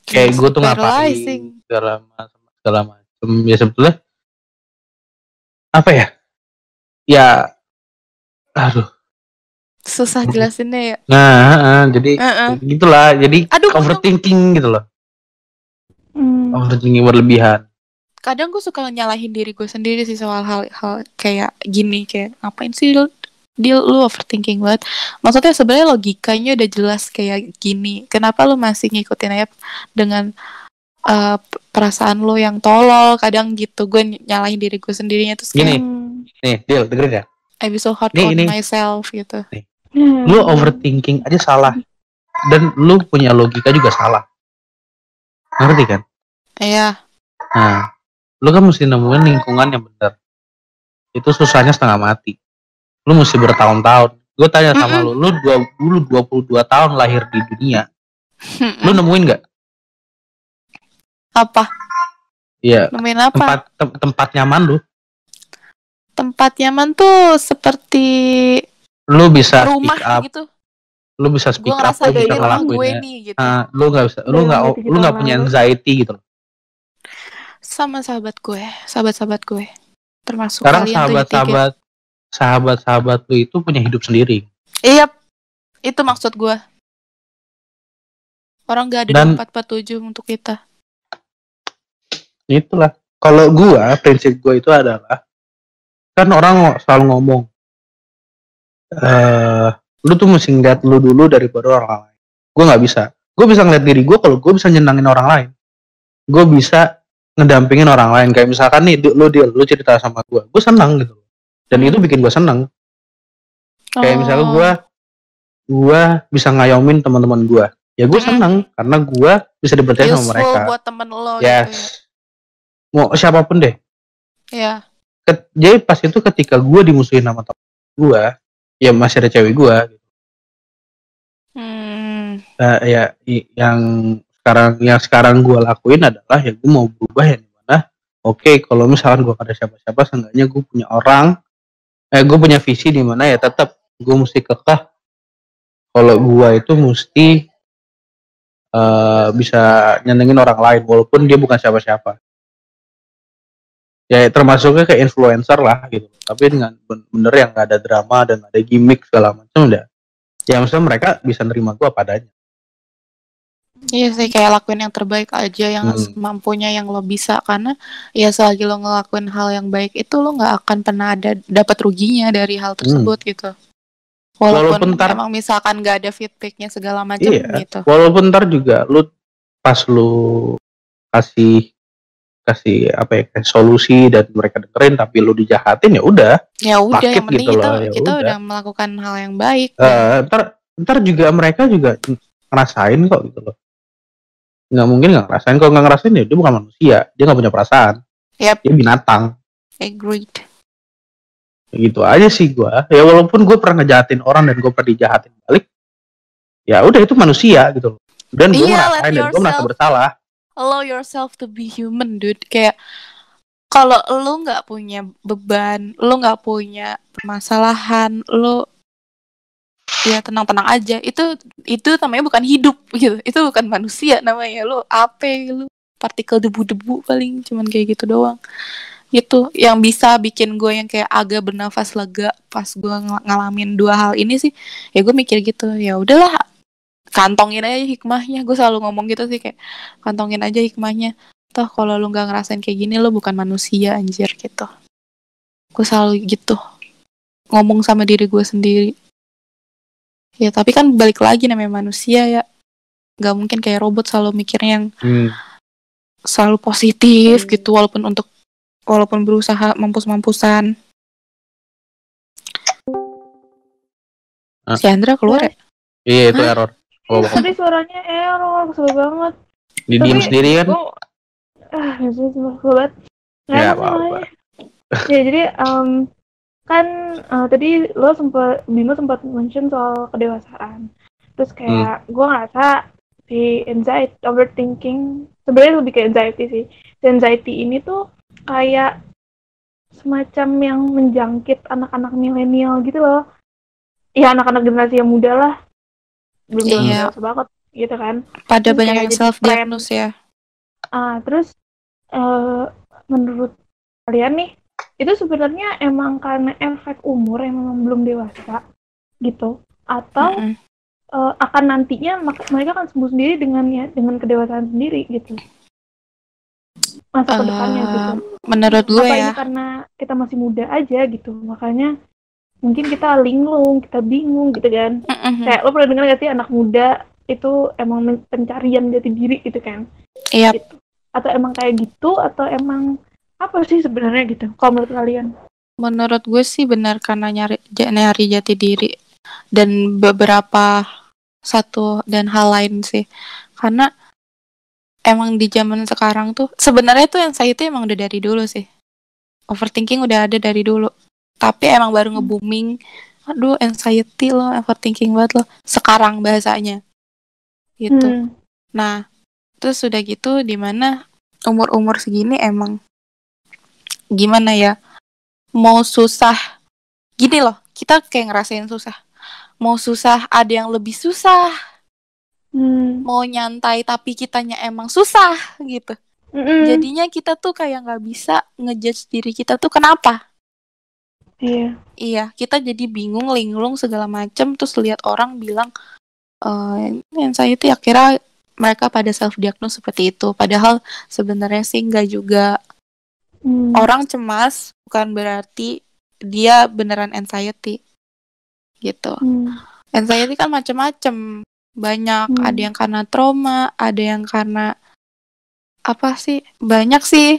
Kayak gue tuh ngapain segala macam. Ya sebetulnya apa ya? Ya, aduh. Susah jelasinnya ya. Nah, jadi gitulah. Jadi overthinking gitu loh. Overthinking berlebihan. Kadang gue suka nyalahin diri gue sendiri sih soal hal kayak gini, kayak ngapain sih lu overthinking banget. Maksudnya sebenarnya logikanya udah jelas kayak gini. Kenapa lu masih ngikutin aja dengan perasaan lu yang tolol? Kadang gitu gue nyalahin diri gue sendirinya terus kayak nih, Dil, dengerin ya. I be so hard on myself gitu. Nih. Lu overthinking aja salah. Dan lu punya logika juga salah. Ngerti kan? Iya. Nah, lu kan mesti nemuin lingkungan yang benar. Itu susahnya setengah mati. Lu mesti bertahun-tahun. Gue tanya sama lu 22 tahun lahir di dunia. Lu nemuin gak? Apa? Iya. Nemuin apa? Tempat nyaman lu. Tempat nyaman tuh seperti lu bisa rumah speak up gitu. Lu bisa speak gua up, lu bisa ngelakuin nih gitu. Lu nggak bisa, lu nggak punya anxiety gitu. Sama sahabat gue, termasuk sekarang kalian sahabat lu itu punya hidup sendiri. Iya, itu maksud gue. Orang gak ada 24/7 untuk kita. Itulah. Kalau gua, prinsip gua itu adalah, kan orang selalu ngomong, lu tuh mesti ngeliat lu dulu daripada orang lain. Gue nggak bisa. Gue bisa ngeliat diri gue kalau gue bisa nyenangin orang lain. Gue bisa ngedampingin orang lain. Kayak misalkan nih, lu cerita sama gue senang gitu. Dan itu bikin gue senang. Kayak misalnya gue bisa ngayomin teman-teman gue. Ya gue senang karena gue bisa dipercaya sama mereka. Buat temen lo gitu ya. Mau siapapun deh. Iya. Jadi pas itu ketika gue dimusuhin sama temen gue, ya masih ada cewek gue gitu. Ya yang sekarang gue lakuin adalah ya gue mau berubah ya dimana kalau misalkan gue ada siapa-siapa seenggaknya gue punya gue punya visi di mana ya tetap gue mesti kekeh kalau gue itu mesti bisa nyenengin orang lain walaupun dia bukan siapa-siapa. Ya termasuknya kayak influencer lah gitu, tapi dengan bener yang gak ada drama dan ada gimmick segala macam udah. Ya maksudnya mereka bisa nerima gue apa adanya. Iya sih, kayak lakuin yang terbaik aja, yang mampunya, yang lo bisa, karena ya selagi lo ngelakuin hal yang baik itu lo nggak akan pernah dapat ruginya dari hal tersebut gitu. Walaupun emang misalkan nggak ada feedbacknya segala macam gitu. Walaupun ntar juga lo pas lo kasih solusi dan mereka dengerin tapi lu dijahatin ya udah yang penting gitu kita udah melakukan hal yang baik. Ntar juga mereka juga ngerasain kok gitu loh. Nggak mungkin nggak ngerasain. Kalau nggak ngerasain ya dia bukan manusia, dia nggak punya perasaan. Yep, Dia binatang. agreed. Gitu aja sih gua. Ya walaupun gue pernah ngejahatin orang dan gue pernah dijahatin balik, ya udah itu manusia gitu loh. Dan gue Iya, let ngerasain dan gue merasa yourself bersalah. allow yourself to be human, dude. Kayak kalau lu nggak punya beban, lu nggak punya permasalahan, lu ya tenang-tenang aja. Itu namanya bukan hidup gitu. Itu bukan manusia namanya. Lu apa? Lu partikel debu-debu paling cuman kayak gitu doang. Gitu yang bisa bikin gue yang kayak agak bernafas lega pas gue ngalamin dua hal ini sih. Ya gue mikir gitu. Ya udahlah, kantongin aja hikmahnya. Gue selalu ngomong gitu sih, kayak kantongin aja hikmahnya. Toh kalau lu nggak ngerasain kayak gini, lu bukan manusia anjir gitu. Gue selalu gitu ngomong sama diri gue sendiri. Ya tapi kan balik lagi namanya manusia ya, nggak mungkin kayak robot selalu mikirnya yang selalu positif gitu, walaupun berusaha mampus-mampusan. Si Andra keluar ya? Iya itu Hah? error. Tadi suaranya error, kesel banget. Di diem sendiri kan? Kesel banget. Ya apa-apa. Ya jadi kan tadi Bimo sempat mention soal kedewasaan. Terus kayak gue ngerasa si anxiety, overthinking, sebenarnya lebih ke anxiety sih. Si anxiety ini tuh kayak semacam yang menjangkit anak-anak milenial gitu loh. Ya anak-anak generasi yang muda lah. Belum dewasa banget gitu kan. Pada terus banyak yang self-diagnose ya. Terus menurut kalian nih, itu sebenarnya emang karena efek umur yang memang belum dewasa gitu, atau akan nantinya mereka akan sembuh sendiri dengan kedewasaan sendiri gitu, masa kedepannya gitu. Menurut gue apa ya, ini karena kita masih muda aja gitu, makanya mungkin kita linglung, kita bingung gitu kan. Kayak lo pernah dengar gak sih anak muda itu emang pencarian jati diri gitu kan? Iya. Gitu. Atau emang kayak gitu, atau emang apa sih sebenarnya gitu kalau menurut kalian? Menurut gue sih benar, karena nyari jati diri dan beberapa satu dan hal lain sih. Karena emang di zaman sekarang tuh sebenarnya tuh anxiety emang udah dari dulu sih. Overthinking udah ada dari dulu. Tapi emang baru nge-booming. Aduh, anxiety loh, overthinking banget loh. Sekarang bahasanya. Gitu. Nah, terus udah gitu dimana umur-umur segini emang gimana ya, mau susah gini loh, kita kayak ngerasain susah, mau susah ada yang lebih susah, mau nyantai tapi kitanya emang susah gitu. Jadinya kita tuh kayak nggak bisa ngejudge diri kita tuh kenapa. Iya, kita jadi bingung, linglung segala macem, terus lihat orang bilang yang saya itu ya kira mereka pada self diagnose seperti itu, padahal sebenarnya sih nggak juga. Orang cemas bukan berarti dia beneran anxiety gitu. Anxiety kan macam-macam, banyak. Ada yang karena trauma, ada yang karena apa sih, banyak sih.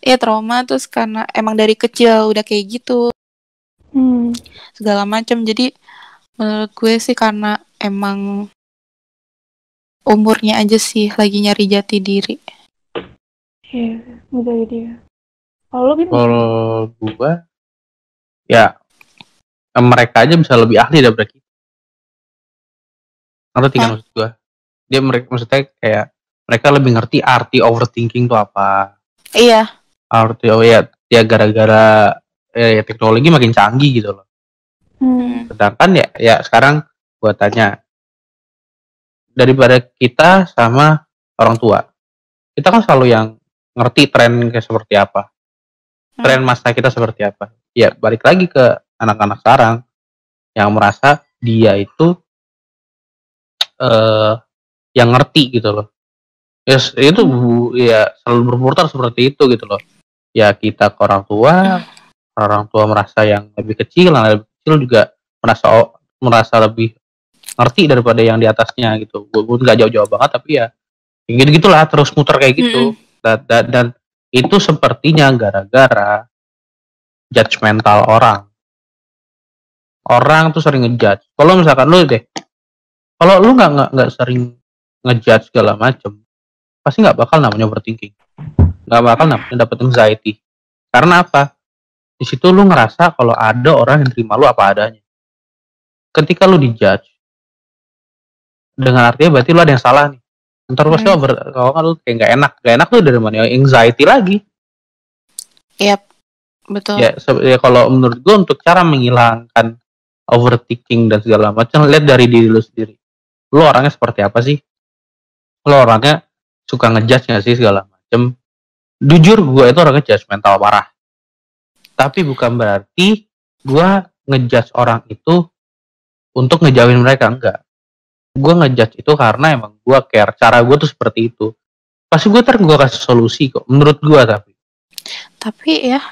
Ya trauma, terus karena emang dari kecil udah kayak gitu, segala macam. Jadi menurut gue sih karena emang umurnya aja sih lagi nyari jati diri. Iya, bisa jadi ya. Kalau gue, ya mereka aja bisa lebih ahli daripada kita. Ngerti kan maksud gue? Maksudnya kayak mereka lebih ngerti arti overthinking itu apa. Iya. Arti ya gara-gara ya teknologi makin canggih gitu loh. Sedangkan ya sekarang gue tanya, daripada kita sama orang tua, kita kan selalu yang ngerti tren kayak seperti apa, tren masa kita seperti apa. Ya balik lagi ke anak-anak sekarang yang merasa dia itu yang ngerti gitu loh. Yes, itu ya selalu berputar seperti itu gitu loh. Ya kita ke orang tua merasa yang lebih kecil juga merasa lebih ngerti daripada yang di atasnya gitu. Gue nggak jauh-jauh banget, tapi ya gitu-gitulah, terus muter kayak gitu. Dan itu sepertinya gara-gara judgmental orang. Orang tuh sering ngejudge. Kalau misalkan kalau lu nggak sering ngejudge segala macem, pasti nggak bakal namanya overthinking. nggak bakal dapet anxiety. Karena apa? Di situ lu ngerasa kalau ada orang yang terima lu apa adanya. Ketika lu dijudge, dengan artinya berarti lu ada yang salah nih. Ntar pasti kalau kan lu kayak nggak enak tuh dari mana? Anxiety lagi. Yap, betul. Ya kalau menurut gue untuk cara menghilangkan overthinking dan segala macam, lihat dari diri lu sendiri. Lu orangnya seperti apa sih? Lu orangnya suka ngejudge nggak sih segala macam? Jujur gue itu orangnya judgmental parah. Tapi bukan berarti gue ngejudge orang itu untuk ngejauhin mereka, enggak. Gue ngejudge itu karena emang gue care. Cara gue tuh seperti itu. Pasti gue kasih solusi kok. Menurut gue Tapi ya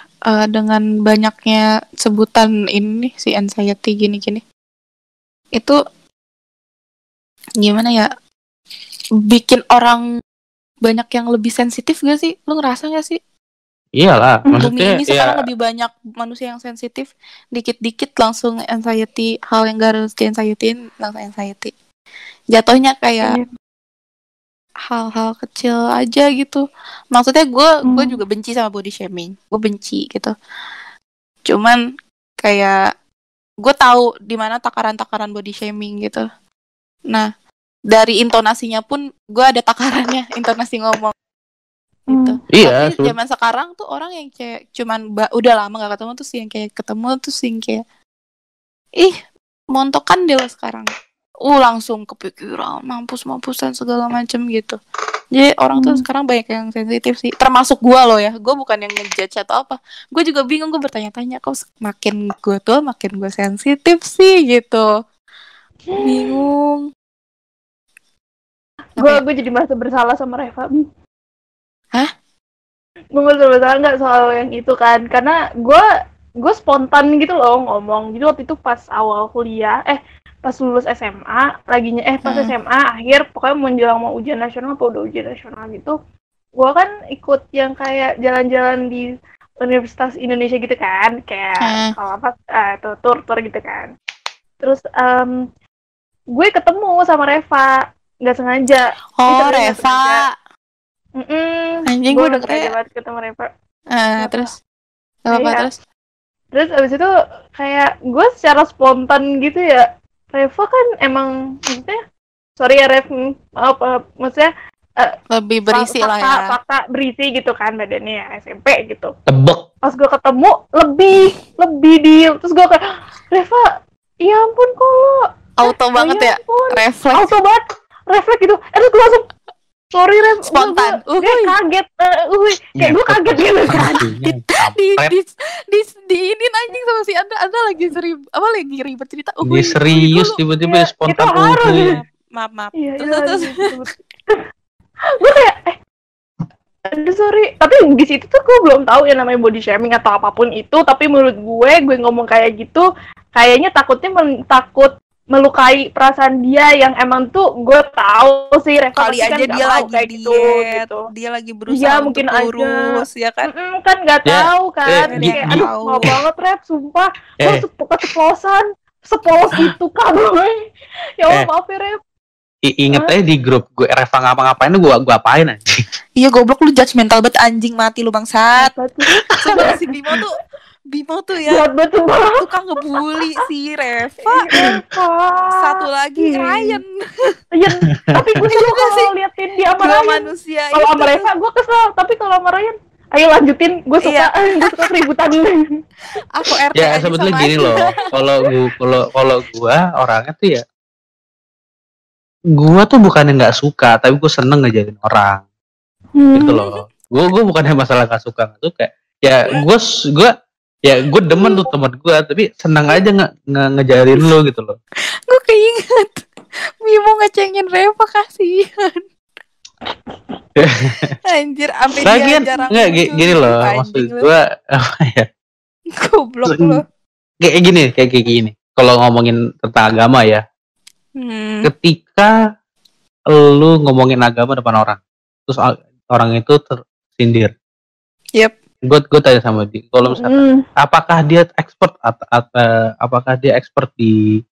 dengan banyaknya sebutan ini si anxiety gini-gini, itu gimana ya? Bikin orang banyak yang lebih sensitif gak sih? Lu ngerasa gak sih? Iyalah, maksudnya bumi ini sekarang lebih banyak manusia yang sensitif, dikit-dikit langsung anxiety, hal yang gak harus di-anxietyin langsung anxiety. Jatuhnya kayak hal-hal kecil aja gitu. Maksudnya gue juga benci sama body shaming, gue benci gitu. Cuman kayak gue tahu di mana takaran-takaran body shaming gitu. Nah dari intonasinya pun gue ada takarannya, intonasi ngomong gitu. Iya. Tapi zaman sekarang tuh orang yang kayak cuman udah lama gak ketemu tuh yang kayak ketemu tuh yang kayak montokan deh lo sekarang. Langsung kepikiran mampus-mampusan segala macem gitu. Jadi orang tuh sekarang banyak yang sensitif sih. Termasuk gue loh ya. Gue bukan yang ngejudge atau apa. Gue juga bingung, gue bertanya-tanya kok makin gue tuh makin gue sensitif sih gitu. Bingung. Gue jadi merasa bersalah sama Reva. Hah? Gue merasa bersalah nggak soal yang itu kan? Karena gue spontan gitu loh ngomong. Jadi waktu itu pas awal kuliah, pas lulus SMA, pas SMA akhir, pokoknya menjelang mau ujian nasional apa udah ujian nasional gitu, gue kan ikut yang kayak jalan-jalan di Universitas Indonesia gitu kan, kayak kalau apa tur gitu kan. Terus gue ketemu sama Reva nggak sengaja. Reva. Anjing gue udah kayak ketemu Reva. Terus apa terus abis itu kayak gue secara spontan gitu ya, Reva kan emang maksudnya sorry ya Rev, maksudnya lebih berisi lah ya, fakta berisi gitu kan badannya ya, SMP gitu. Tebek. Pas gue ketemu lebih diem, terus gue kayak Reva, ya ampun kok lo auto banget ya, refleks auto banget refleks gitu. Terus gue langsung sorry Rev, spontan. Gue kaget, kayak gue kaget gitu kan. Di ini anjing sama si Anda lagi lagi ribet cerita. Dia serius tiba-tiba spontan. Maaf. Iya, terus gue kayak aduh sorry, tapi di situ tuh gue belum tahu yang namanya body shaming atau apapun itu. Tapi menurut gue ngomong kayak gitu kayaknya takut melukai perasaan dia yang emang tuh gue tahu sih Reva kali aja kan dia lagi kayak diet gitu. Dia lagi berusaha untuk kurus ya kan. Kan nggak tahu kan. Kayak aduh mau banget Rev, sumpah gue keceplosan sepolos itu kan gue. Ya Allah maaf ya Rev. Ingat aja di grup gue Reva ngapa-ngapain gue apain anjing. Iya goblok lu judgmental banget anjing, mati lu bangsat. Sebenarnya si Bimo tuh ya tukang ngebully si Reva. Satu lagi Ryan. Tapi gue juga kalau liatin dia sama Ryan manusia kalau sama Reva gue kesel, tapi kalau sama Ryan ayo lanjutin, gue suka keributan. Aku RT ya sebetulnya gini loh, kalau gue orangnya tuh ya, gue tuh bukannya nggak suka, tapi gue seneng ngejarin orang gitu loh. Gue bukannya masalah nggak suka ya gue demen tuh teman gue, tapi senang aja ngejarin lo gitu loh. Gue keinget Bimo ngecengin Reva, kasihan. Anjir, sampai dia jarang nggak gini loh, maksud gue apa ya? Goblok lo. Kayak gini. Kalau ngomongin tentang agama ya, ketika lu ngomongin agama depan orang, terus orang itu tersindir. Yep. Gue tanya sama dia, kalau misalnya apakah dia expert apakah dia expert di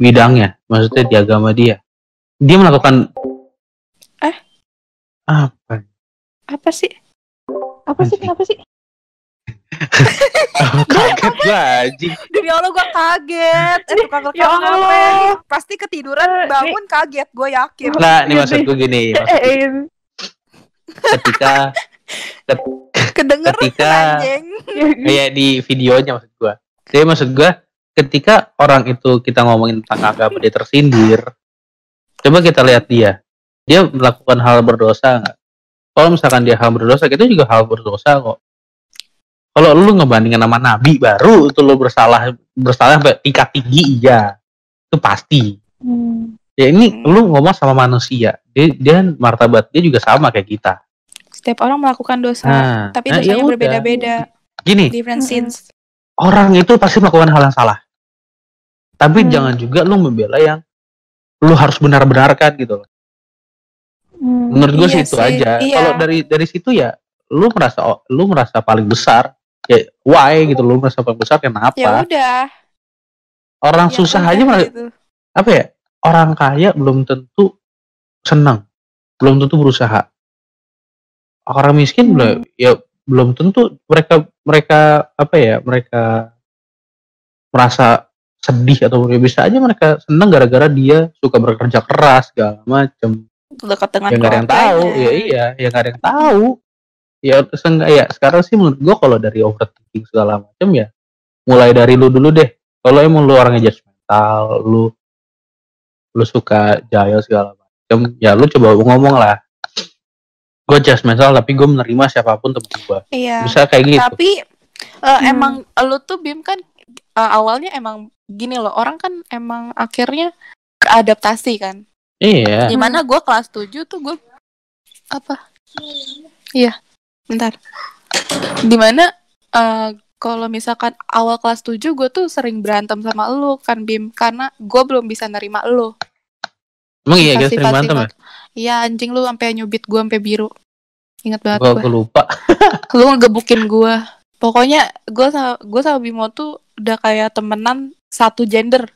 bidangnya, maksudnya di agama dia apa sih Apa sih, kenapa sih? Kaget gue anjing. Demi Allah gue kaget. Tukang Ya rekam Allah. ngapain? Pasti ketiduran, bangun kaget, gue yakin. Nah, ini maksud gue gini. Ketika Kedengeran ketika- anjing. kayak di videonya maksud gue. Jadi maksud gue ketika orang itu kita ngomongin tentang agama dia tersindir, coba kita lihat dia melakukan hal berdosa nggak? Kalau misalkan dia hal berdosa, kita juga hal berdosa kok. Kalau lu ngebandingin sama nabi baru itu lu bersalah sampai tingkat tinggi, iya itu pasti. Ya ini lu ngomong sama manusia, dia martabat dia juga sama kayak kita. Setiap orang melakukan dosa, tapi ya dosanya udah. berbeda-beda. Gini, Different sins. orang itu pasti melakukan hal yang salah. Tapi jangan juga lu membela yang lu harus benar-benarkan gitu loh. Menurut gue Iya sih itu sih, aja. iya. Kalau dari situ ya lu merasa paling besar. Ya why gitu, lu merasa paling besar kenapa? Ya udah. Orang Ya susah udah aja malah gitu. apa ya? Orang kaya belum tentu senang. Belum tentu berusaha. Orang miskin ya belum tentu mereka apa ya? Mereka merasa sedih atau bisa aja mereka senang gara-gara dia suka bekerja keras segala macam. Dekat dengan Ya nggak ada yang tahu, ya iya, ya nggak ada yang tahu. Ya sekarang sih menurut gua kalau dari overthinking segala macam ya, mulai dari lu dulu deh. Kalau emang lu orangnya judgmental, lu suka jahil segala macam, ya lu coba ngomong lah. Gue judgmental tapi gue menerima siapapun temen gue. Iya. Bisa kayak gitu. Tapi emang lu tuh Bim kan awalnya emang gini loh, orang kan emang akhirnya keadaptasi kan. Iya. Dimana gue kelas 7 tuh gue apa? Iya, bentar. Dimana kalau misalkan awal kelas 7 gue tuh sering berantem sama lu kan Bim, karena gue belum bisa nerima lu. Emang iya kita sering berantem ya? Iya anjing, lu sampai nyubit gue sampai biru. Ingat banget Gue lupa. Lu ngegebukin gue. Pokoknya gue sama Bimo tuh udah kayak temenan satu gender.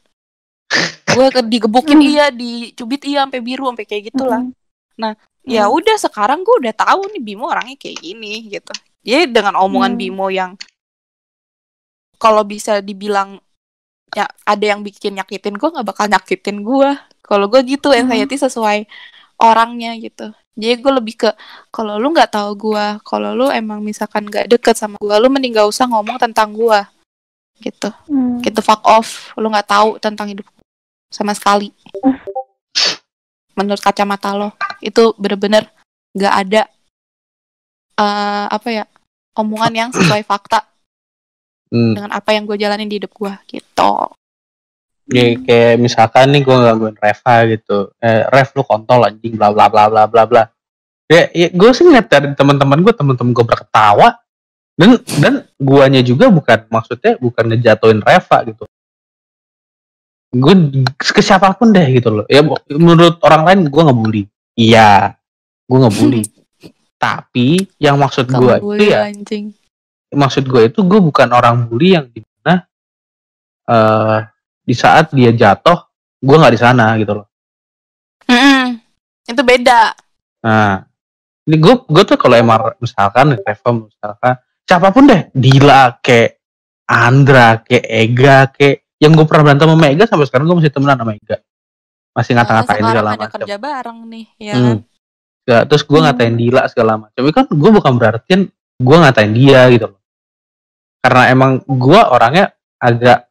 Gue digebukin iya, dicubit iya sampai biru sampai kayak gitulah. Nah, ya udah sekarang gue udah tahu nih Bimo orangnya kayak gini gitu. Jadi dengan omongan Bimo yang kalau bisa dibilang ya ada yang bikin nyakitin gue, nggak bakal nyakitin gue. Kalau gue gitu anxiety sesuai orangnya gitu. Jadi gue lebih ke kalau lu nggak tahu gue, kalau lu emang misalkan nggak deket sama gue, lu mending gak usah ngomong tentang gue gitu. Gitu fuck off, lu nggak tahu tentang hidup sama sekali. Menurut kacamata lo itu bener-bener nggak ada apa ya, omongan yang sesuai fakta dengan apa yang gue jalanin di hidup gue gitu. Ya, kayak misalkan nih gue gangguin Reva gitu, Rev lu kontol anjing bla bla bla bla bla bla. Ya gue sih ngeliat dari teman-teman gue berketawa dan guanya juga maksudnya bukan ngejatuhin Reva gitu. Gue ke siapapun deh gitu loh. Ya menurut orang lain gue ngebully. Iya, gue ngebully. Tapi yang maksud gue itu ya, anjing. Maksud gue itu gue bukan orang bully yang dimana di saat dia jatuh gue nggak di sana gitu loh. Itu beda. Nah, ini gue tuh kalau emang misalkan Reva misalkan siapapun deh, Dila kayak Andra kayak Ega kayak yang gue pernah berantem sama Ega sampai sekarang gue masih temenan sama Ega, masih ngata-ngatain segala macam. Sekarang ada kerja bareng nih ya. Ya, terus gue ngatain Dila segala macam. Tapi kan gue bukan berarti gue ngatain dia gitu loh. Karena emang gue orangnya agak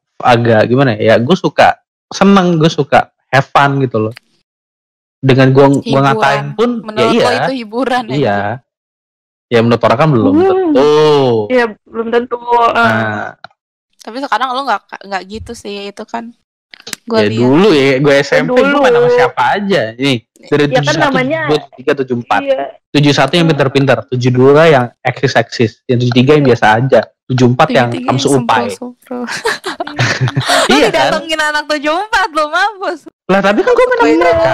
gimana ya? Gue suka seneng, gue suka have fun gitu loh. Dengan gue ngatain pun menurut ya lo itu hiburan ya. Iya. Ya menurut orang kan belum tentu. Iya, belum tentu. Nah, tapi sekarang lo nggak gitu sih, itu kan gue ya lihat. dulu ya, gue SMP gue main sama siapa aja nih. Dari Ya kan namanya 73, 74. Iya. 71 yang pintar-pintar, 72 yang eksis, yang 73 yang biasa aja, 74 yang kamsu upai. Iya kan? Datengin anak 74 lo mampus. Lah tapi kan gue main sama mereka.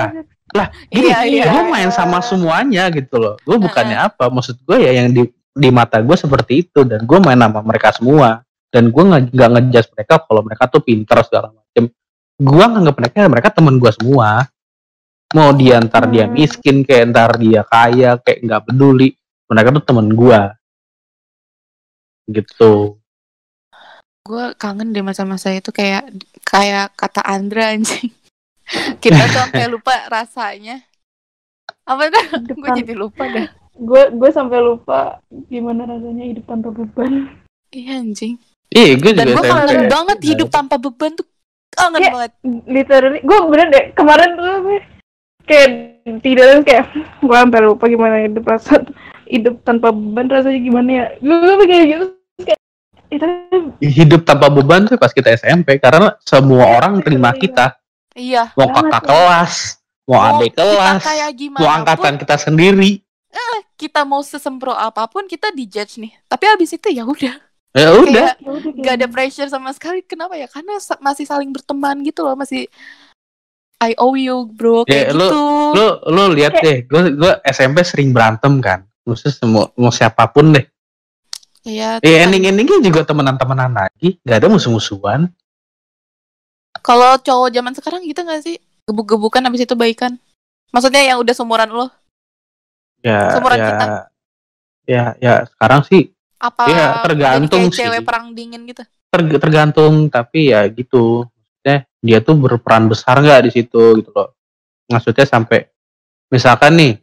Lah iya. Gue main sama semuanya gitu loh. Gue bukannya apa, maksud gue ya yang di mata gue seperti itu, dan gue main sama mereka semua. Dan gue nggak ngejudge mereka kalau mereka tuh pintar segala macem. Gue nganggap mereka temen gue semua. Mau dia ntar dia miskin kayak ntar dia kaya kayak nggak peduli, mereka tuh temen gue. gitu. Gue kangen deh masa-masa itu kayak kata Andra anjing. Kita tuh sampai lupa rasanya. Apa dah? Gue jadi lupa dah. Gue sampai lupa gimana rasanya hidup tanpa beban. Iya anjing. Iya, gue Dan juga gue kangen banget hidup tanpa beban tuh. Kangen banget. Literally, gue bener deh kemarin tuh kayak tiduran kayak gue sampai lupa gimana hidup tanpa beban rasanya gimana ya. Gue kayak gitu kayak itu hidup tanpa beban tuh pas kita SMP karena semua orang terima kita. Iya. Mau kakak kelas, mau adik kelas, mau angkatan kita sendiri. Kita mau sesempro apapun kita dijudge nih. Tapi abis itu ya udah. Ya udah. Gak ada pressure sama sekali. Kenapa ya? Karena masih saling berteman gitu loh. Masih I owe you bro kayak gitu. Lu lihat deh. Gue SMP sering berantem kan. Maksudnya mau siapapun deh. Iya. Ending-endingnya juga temenan-temenan lagi. Gak ada musuh-musuhan. Kalau cowok zaman sekarang gitu gak sih? Gebuk-gebukan abis itu baikan. Maksudnya yang udah seumuran lo? Ya, seumuran kita? Ya sekarang sih. Apa ya, tergantung sih. Cewek perang dingin gitu? Tergantung, tapi ya gitu. Maksudnya dia tuh berperan besar gak di situ gitu loh. Maksudnya sampai misalkan nih,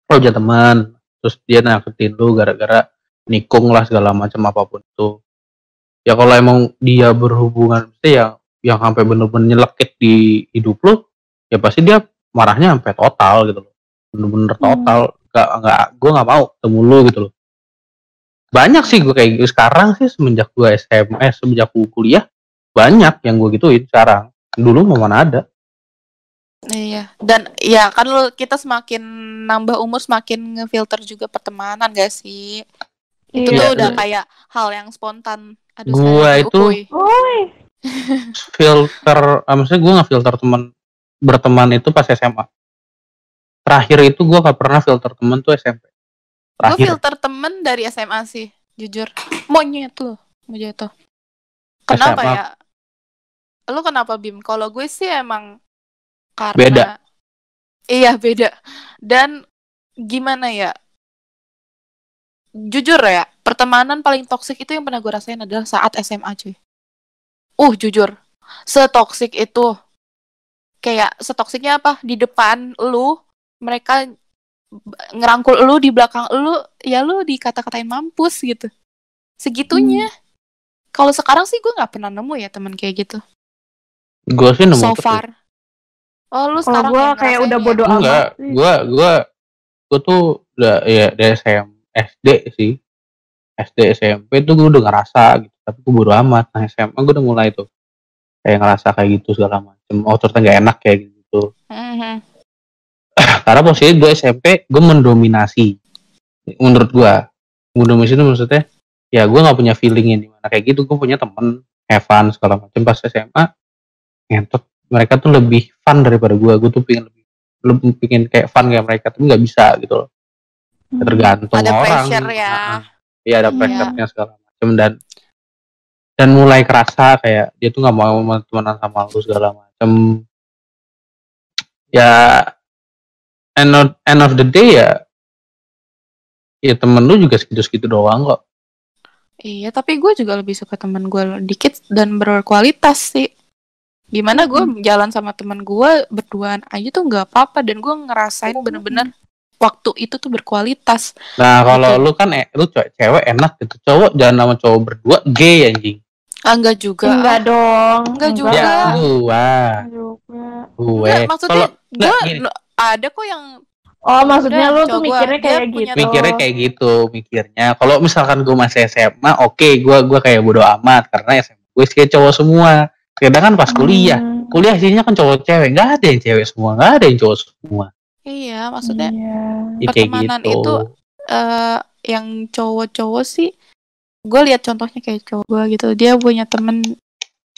lo punya teman, terus dia nakutin lu gara-gara nikung lah segala macam apapun itu. Ya kalau emang dia berhubungan mesti yang sampai bener-bener nyelekit di hidup lu, ya pasti dia marahnya sampai total gitu loh. Bener-bener total. Gue nggak mau ketemu lu gitu loh. Banyak sih gue kayak gitu sekarang sih semenjak gue SMS, semenjak gue kuliah banyak yang gue gituin sekarang. Dulu mana ada. Iya, dan ya kan kita semakin nambah umur semakin ngefilter juga pertemanan gak sih? Itu tuh udah kayak hal yang spontan. Aduh, gua itu filter, maksudnya gue ngefilter berteman itu pas SMA. Terakhir itu gue gak pernah filter teman tuh SMP. Gue filter temen dari SMA sih, jujur. Monyet loh, mau jatuh. Kenapa SMA. Ya? Lu kenapa Bim? Kalau gue sih emang karena beda. Iya beda. Dan gimana ya? Jujur ya, pertemanan paling toksik itu yang pernah gue rasain adalah saat SMA cuy. Jujur, setoksik itu. Kayak setoksiknya apa? Di depan lu, mereka ngerangkul lu, di belakang lu, ya lu dikata-katain mampus gitu. Segitunya. Kalau sekarang sih gue gak pernah nemu ya teman kayak gitu. Gue sih nemu so far. Lu sekarang gue kayak udah bodo amat. Gue tuh udah ya dari SD sih. SD SMP tuh gue udah ngerasa gitu, tapi gue bodo amat. Nah SMA gue udah mulai tuh kayak ngerasa kayak gitu segala macam. Ternyata gak enak kayak gitu. Karena posisi gue SMP gue mendominasi. Menurut gue mendominasi itu maksudnya ya gue gak punya feeling yang dimana kayak gitu. Gue punya temen have fun segala macam. Pas SMA ngentot, mereka tuh lebih fun daripada gue tuh lebih pengen kayak fun kayak mereka, tapi gak bisa gitu loh. Tergantung ada orang. Pressure ya. Iya ada pressure-nya segala macam dan mulai kerasa kayak dia tuh gak mau temenan sama lu segala macam. Ya end of the day ya temen lu juga segitu-segitu doang kok. Iya, tapi gue juga lebih suka temen gue dikit dan berkualitas sih. Gimana gue jalan sama temen gue berduaan aja tuh gak apa-apa, dan gue ngerasain bener-bener waktu itu tuh berkualitas. Nah kalau gitu. Lu kan lu cewek enak gitu, cowok jalan sama cowok berdua gay anjing. Enggak juga. Enggak dong. Enggak juga. Ya, gue. Maksudnya gue ada kok yang maksudnya lu tuh mikirnya kayak gitu. Mikirnya kalau misalkan gue masih SMA, oke, gue kayak bodo amat karena SMA gue kayak cowok semua. Sedangkan pas kuliah isinya kan cowok cewek, nggak ada yang cewek semua, nggak ada yang cowok semua. Iya, maksudnya pertemanan gitu. Itu yang cowok-cowok sih, gue lihat contohnya kayak cowok gue gitu, dia punya temen,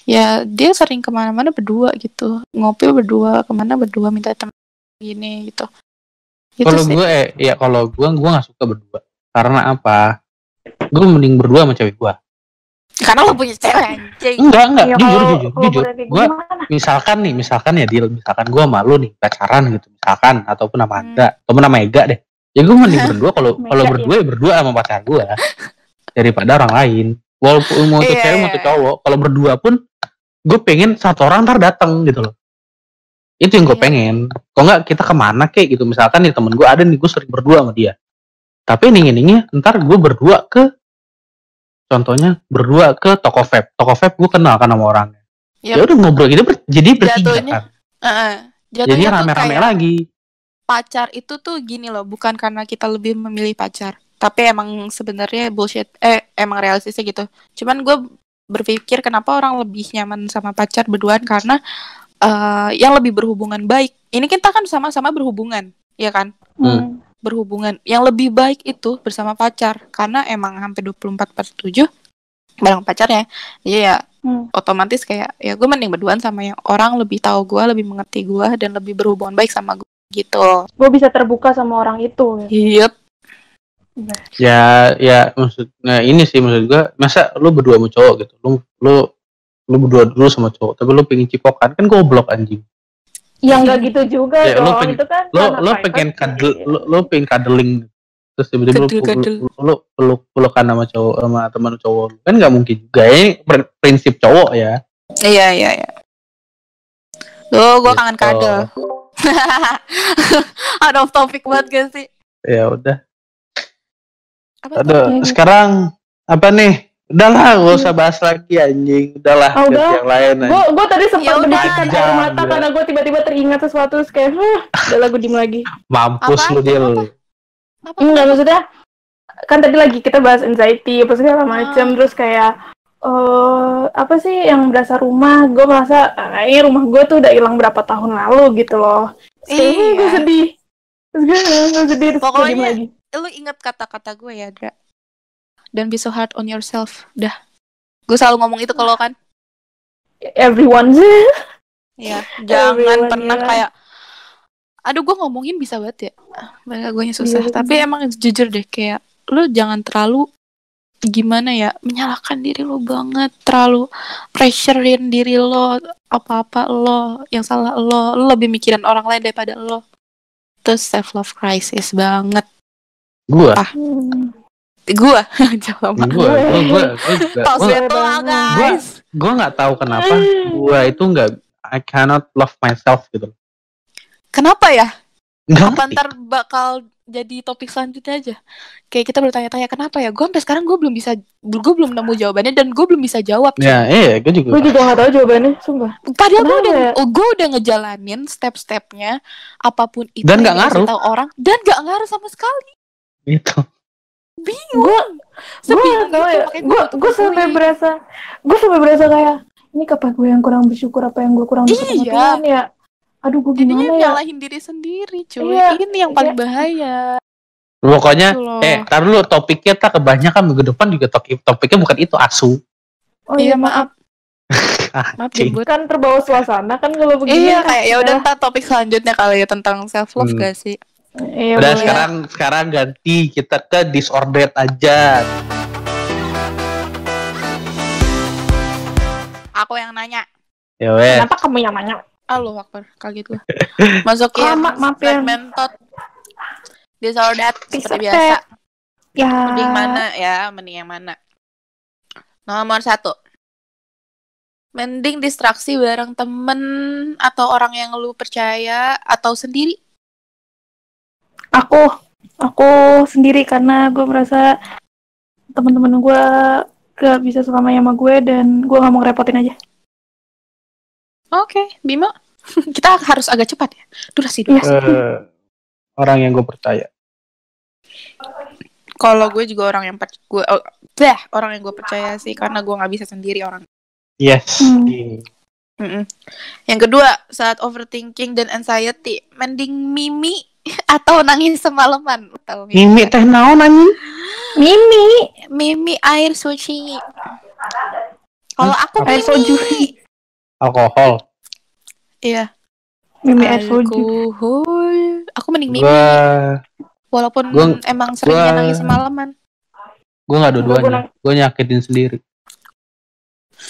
ya dia sering kemana-mana berdua gitu, ngopi berdua, kemana berdua, minta temen gini gitu. Kalau gue nggak suka berdua, karena apa? Gue mending berdua sama cewek gue. Karena lo punya cewek anjing. Enggak, jujur. Gue misalkan ya misalkan gue sama lu nih pacaran gitu misalkan, ataupun sama Andra, ataupun sama Ega deh. Ya gue mending berdua, kalau berdua ya berdua sama pacar gue. daripada orang lain. Walaupun mau itu cewek mau itu cowok, kalau berdua pun gue pengen satu orang ntar datang gitu loh. Itu yang gue pengen. Kok nggak kita kemana kayak gitu, misalkan nih temen gue ada nih, gue sering berdua sama dia, tapi ning-ningnya ntar gue berdua ke, contohnya berdua ke toko vape gue kenal kan sama orangnya. Ya udah ngobrol gitu jadi bertiga kan. Jadi rame-rame lagi. Pacar itu tuh gini loh, bukan karena kita lebih memilih pacar, tapi emang sebenarnya bullshit. Emang realistisnya gitu. Cuman gue berpikir kenapa orang lebih nyaman sama pacar berduaan karena yang lebih berhubungan baik. Ini kita kan sama-sama berhubungan, ya kan? Berhubungan. Yang lebih baik itu bersama pacar karena emang hampir 24/7 bareng pacarnya. Jadi ya otomatis kayak ya gue mending berduaan sama yang orang lebih tahu gue, lebih mengerti gue dan lebih berhubungan baik sama gue gitu. Gue bisa terbuka sama orang itu. Yep. Ya maksudnya ini sih, maksud gue, masa lu berdua sama cowok gitu, lu berdua dulu sama cowok tapi lu pengen cipokan, kan goblok anjing. Ya nggak gitu juga ya, dong, itu kan lu pengen lu pengen cuddling terus tiba-tiba lu pelukan sama cowok, sama teman cowok, kan nggak mungkin juga. Ini prinsip cowok ya. Iya. Tuh gue kangen kadel. Out of topic banget gak sih? Ya udah. Aduh, sekarang apa nih? Udahlah, gak usah bahas lagi anjing. Udahlah, yang lain aja. Gue tadi sempat mendetikkan air mata karena gue tiba-tiba teringat sesuatu, kayak udah gue diem lagi. Mampus lu Dil. Enggak, maksudnya kan tadi lagi kita bahas anxiety apa segala macam, terus kayak apa sih yang berasa rumah, gue merasa kayaknya rumah gue tuh udah hilang berapa tahun lalu gitu loh. Terus gue sedih. Terus gue sedih, terus pokoknya lagi. Lu inget kata-kata gue ya, Dra. Don't be so hard on yourself. Dah. Gue selalu ngomong itu ke lo kan. Everyone sih. Ya, jangan pernah kayak aduh gue ngomongin bisa banget ya. Mereka gue susah. Tapi emang jujur deh, kayak lu jangan terlalu gimana ya, menyalahkan diri lo banget, terlalu pressurein diri lo, apa-apa lo, yang salah lo lebih mikirin orang lain daripada lo. Terus self love crisis banget. Gua nggak tahu kenapa gua itu nggak, I cannot love myself gitu. Kenapa ya? Apa ntar bakal jadi topik selanjutnya aja. Kayak kita bertanya-tanya kenapa ya? Gue sampai sekarang gue belum nemu jawabannya dan gue belum bisa jawab. Ya, gue juga nggak tahu jawabannya, sumpah. Padahal gue udah ngejalanin step-stepnya apapun itu dan nggak ngaruh tahu orang dan nggak ngaruh sama sekali. Itu. Bingung. Gue sampai berasa kayak ini apa gue yang kurang bersyukur, apa yang gue kurang bersyukur sama Tuhan ya. Aduh, gue gimana jadinya ya? nyalahin diri sendiri, cuy. Ini yang paling bahaya. Pokoknya, tar dulu topiknya tak kebanyakan minggu depan juga topiknya bukan itu, asu. Oh iya, maaf. Maaf jemput. Kan terbawa suasana kan kalau begini. Iya, kayak ya udah ntar topik selanjutnya kali ya tentang self love gak sih? Iya, udah sekarang ganti kita ke disordered aja. Aku yang nanya. Ya wes. Kenapa kamu yang nanya? Allahu Akbar, kaget gue. Masukin segmen tot disordered seperti biasa. Ya. Mending mana ya? Mending yang mana? Nomor 1. Mending distraksi bareng temen atau orang yang lu percaya atau sendiri? Aku sendiri karena gue merasa teman-teman gue gak bisa selamanya sama gue dan gue gak mau ngerepotin aja. Oke, Bima. Kita harus agak cepat ya. Durasi. Orang yang gue percaya. Kalau gue juga orang yang orang yang gue percaya sih, karena gue nggak bisa sendiri orang. Yes. Yang kedua, saat overthinking dan anxiety, mending mimi atau nangis semalaman. Mimi teh naon anjing? Mimi air suci. Kalau aku air soju. Alkohol. Iya. Mimi air soju. Aku mending mimi. Walaupun emang seringnya nangis semalaman. Gue nggak dua-duanya. Gue nyakitin sendiri.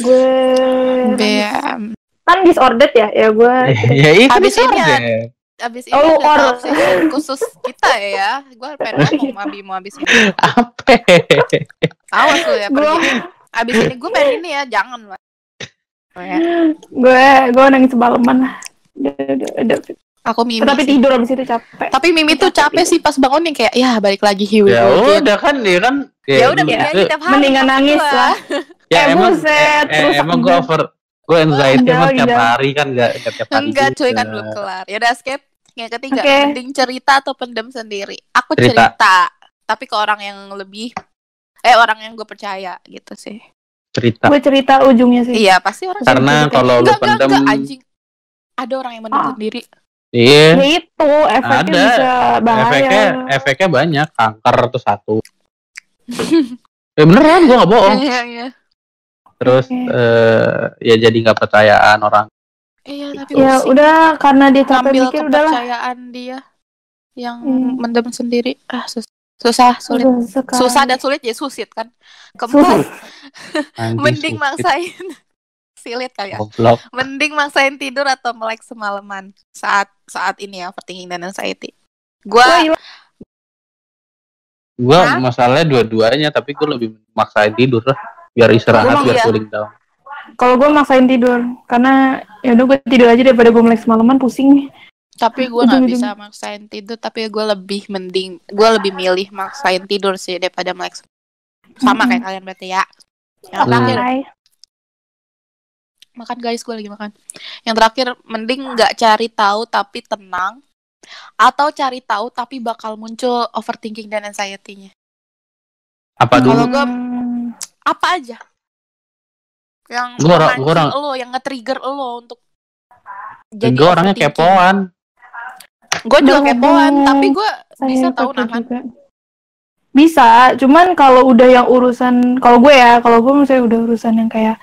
Gue kan disordered ya gue. Ya itu habis ini abis ini ada opsi khusus kita ya. Gue pengen ngomong mau abis ini. Apa? Awas lu ya pergi. Abis ini gue pengen ini ya, jangan lah. Gue nangis semalaman lah. Udah. Aku Mimi. Tapi sih. tidur abis itu capek. Tapi Mimi tuh capek sih pas bangun nih kayak ya balik lagi hiu. Ya udah kan dia kan. Ya udah Mimi aja tiap hari. Mendingan nangis lah. Ya emang buset, emang gue anxiety emang tiap hari kan enggak tiap hari. Enggak cuy kan belum kelar. Ya udah skip. Yang ketiga, mending cerita atau pendem sendiri. Aku cerita. Tapi ke orang yang lebih orang yang gue percaya gitu sih. Gue cerita ujungnya sih. Iya pasti orang. Karena kalau lu pendem anjing. Ada orang yang pendem sendiri. Iya. Ya itu efeknya bisa bahaya. Efeknya banyak, kanker tuh satu. Beneran gue nggak bohong. Iya. Terus ya jadi nggak percayaan orang. Iya tapi ya udah karena dia capek mikir udahlah. Kepercayaan dia yang mendem sendiri susah dan sulit ya susit kan. Keempat mending maksain silit kali ya. Mending maksain tidur atau melek semalaman saat ini ya overthinking dan anxiety. Gua masalahnya dua-duanya, tapi gue lebih maksain tidur lah biar istirahat biar cooling down. Kalau gue maksain tidur karena ya udah gue tidur aja daripada gue melek semalaman pusing. Tapi gue nggak bisa maksain tidur, tapi gue lebih milih maksain tidur sih daripada melek. Sama kayak kalian berarti ya. Yang terakhir makan guys, gue lagi makan. Yang terakhir mending nggak cari tahu tapi tenang, atau cari tahu tapi bakal muncul overthinking dan anxiety-nya. Apa dulu? Kalau gue apa aja yang lo, yang nge-trigger lo untuk jadi gue orangnya kepoan. Gue juga kepoan, tapi gue bisa tahu nahan. Bisa, cuman kalau udah yang urusan, kalau gue misalnya udah urusan yang kayak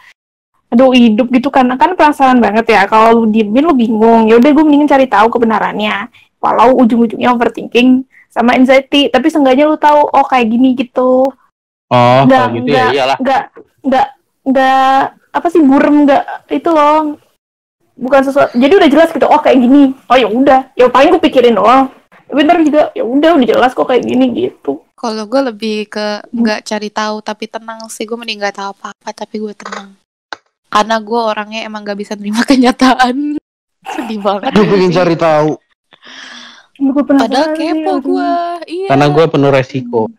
aduh hidup gitu kan penasaran banget ya. Kalau lu diemin lu bingung, ya udah gue mending cari tahu kebenarannya. Walau ujung-ujungnya overthinking sama anxiety, tapi seenggaknya lu tahu kayak gini gitu. Kalau gitu ya iyalah. Nggak apa sih burem, nggak itu loh, bukan sesuatu. Jadi udah jelas gitu, kayak gini. Ya udah, ya paling gue pikirin doang. Tapi ntar juga ya udah jelas kok kayak gini gitu. Kalau gue lebih ke nggak cari tahu tapi tenang sih. Gue mending nggak tahu apa-apa tapi gue tenang. Karena gue orangnya emang nggak bisa terima kenyataan. Sedih banget. Gue pengen cari tahu. Padahal kepo gue. Iya. Karena gue penuh resiko.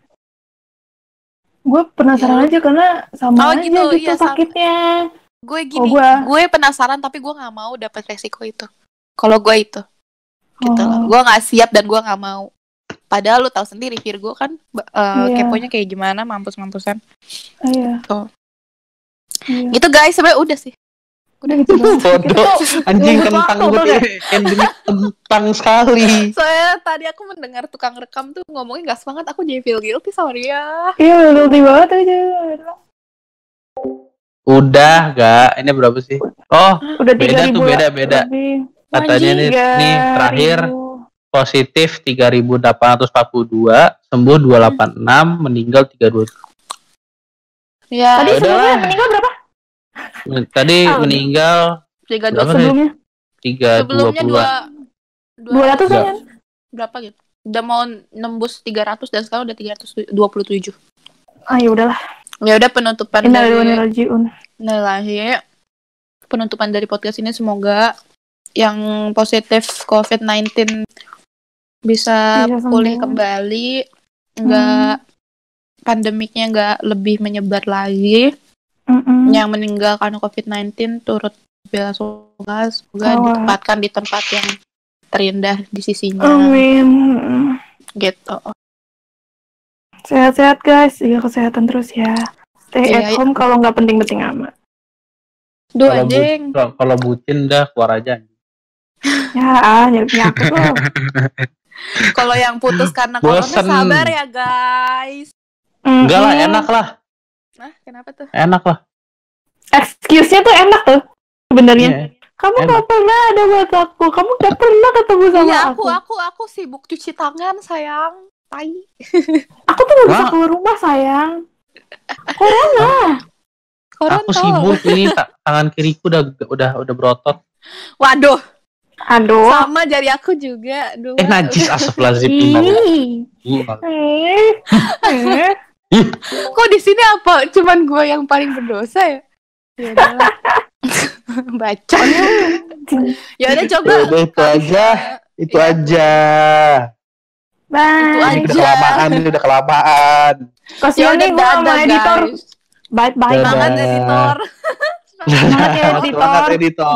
Gue penasaran aja karena sama aja gitu iya, sakitnya. Gue gini, gue penasaran tapi gue nggak mau dapat resiko itu. Kalau gue itu, gitu loh. Gue nggak siap dan gue nggak mau. Padahal lu tahu sendiri Virgo kan keponya kayak gimana, mampus-mampusan. Iya. Gitu guys, sebenarnya udah sih. Udah gitu. Bodoh, anjing kentang gue kentang sekali. Soalnya tadi aku mendengar tukang rekam tuh ngomongin gak semangat, aku jadi feel guilty sama dia. Iya, guilty banget aja. Udah gak? Ini berapa sih? Udah beda tuh, beda. Katanya nih terakhir positif 3.842, sembuh 286, meninggal 32. Ya. Tadi sebelumnya meninggal berapa? Tadi meninggal 32 sebelumnya. 200 kan? Berapa gitu? Udah mau nembus 300 dan sekarang udah 327. Ya udahlah. Ya udah penutupan penutupan dari podcast ini, semoga yang positif COVID-19 bisa pulih kembali, pandemiknya nggak lebih menyebar lagi. Yang meninggal karena COVID-19 turut bela sungkawa, semoga ditempatkan di tempat yang terindah di sisinya. Amin. Gitu. Sehat-sehat guys, jaga kesehatan terus ya. Stay at home kalau nggak penting-penting amat. Duh anjing. Kalau bucin dah keluar aja. Ya, nyakut loh. Kalau yang putus karena corona sabar ya guys. Enggak lah, enak lah. Nah, kenapa tuh? Enak lah. Excuse-nya tuh enak tuh sebenarnya. Kamu nggak pernah ada buat aku. Kamu nggak pernah ketemu sama aku. Aku sibuk cuci tangan sayang. Tai. Aku tuh nggak bisa keluar rumah sayang. Corona. Aku sibuk ini tangan kiriku udah berotot. Waduh. Aduh. Sama jari aku juga. Dua. Najis astagfirullahaladzim. Kok di sini apa? Cuman gue yang paling berdosa ya? Ya udahlah. Baca. Ya udah coba. Udah, itu aja. Itu Ya. aja. Bye. Itu Ini udah kelamaan. Kasihan nih gue sama editor. guys. Bye bye. Dadah. Semangat editor. Semangat ya, editor. Semangat editor.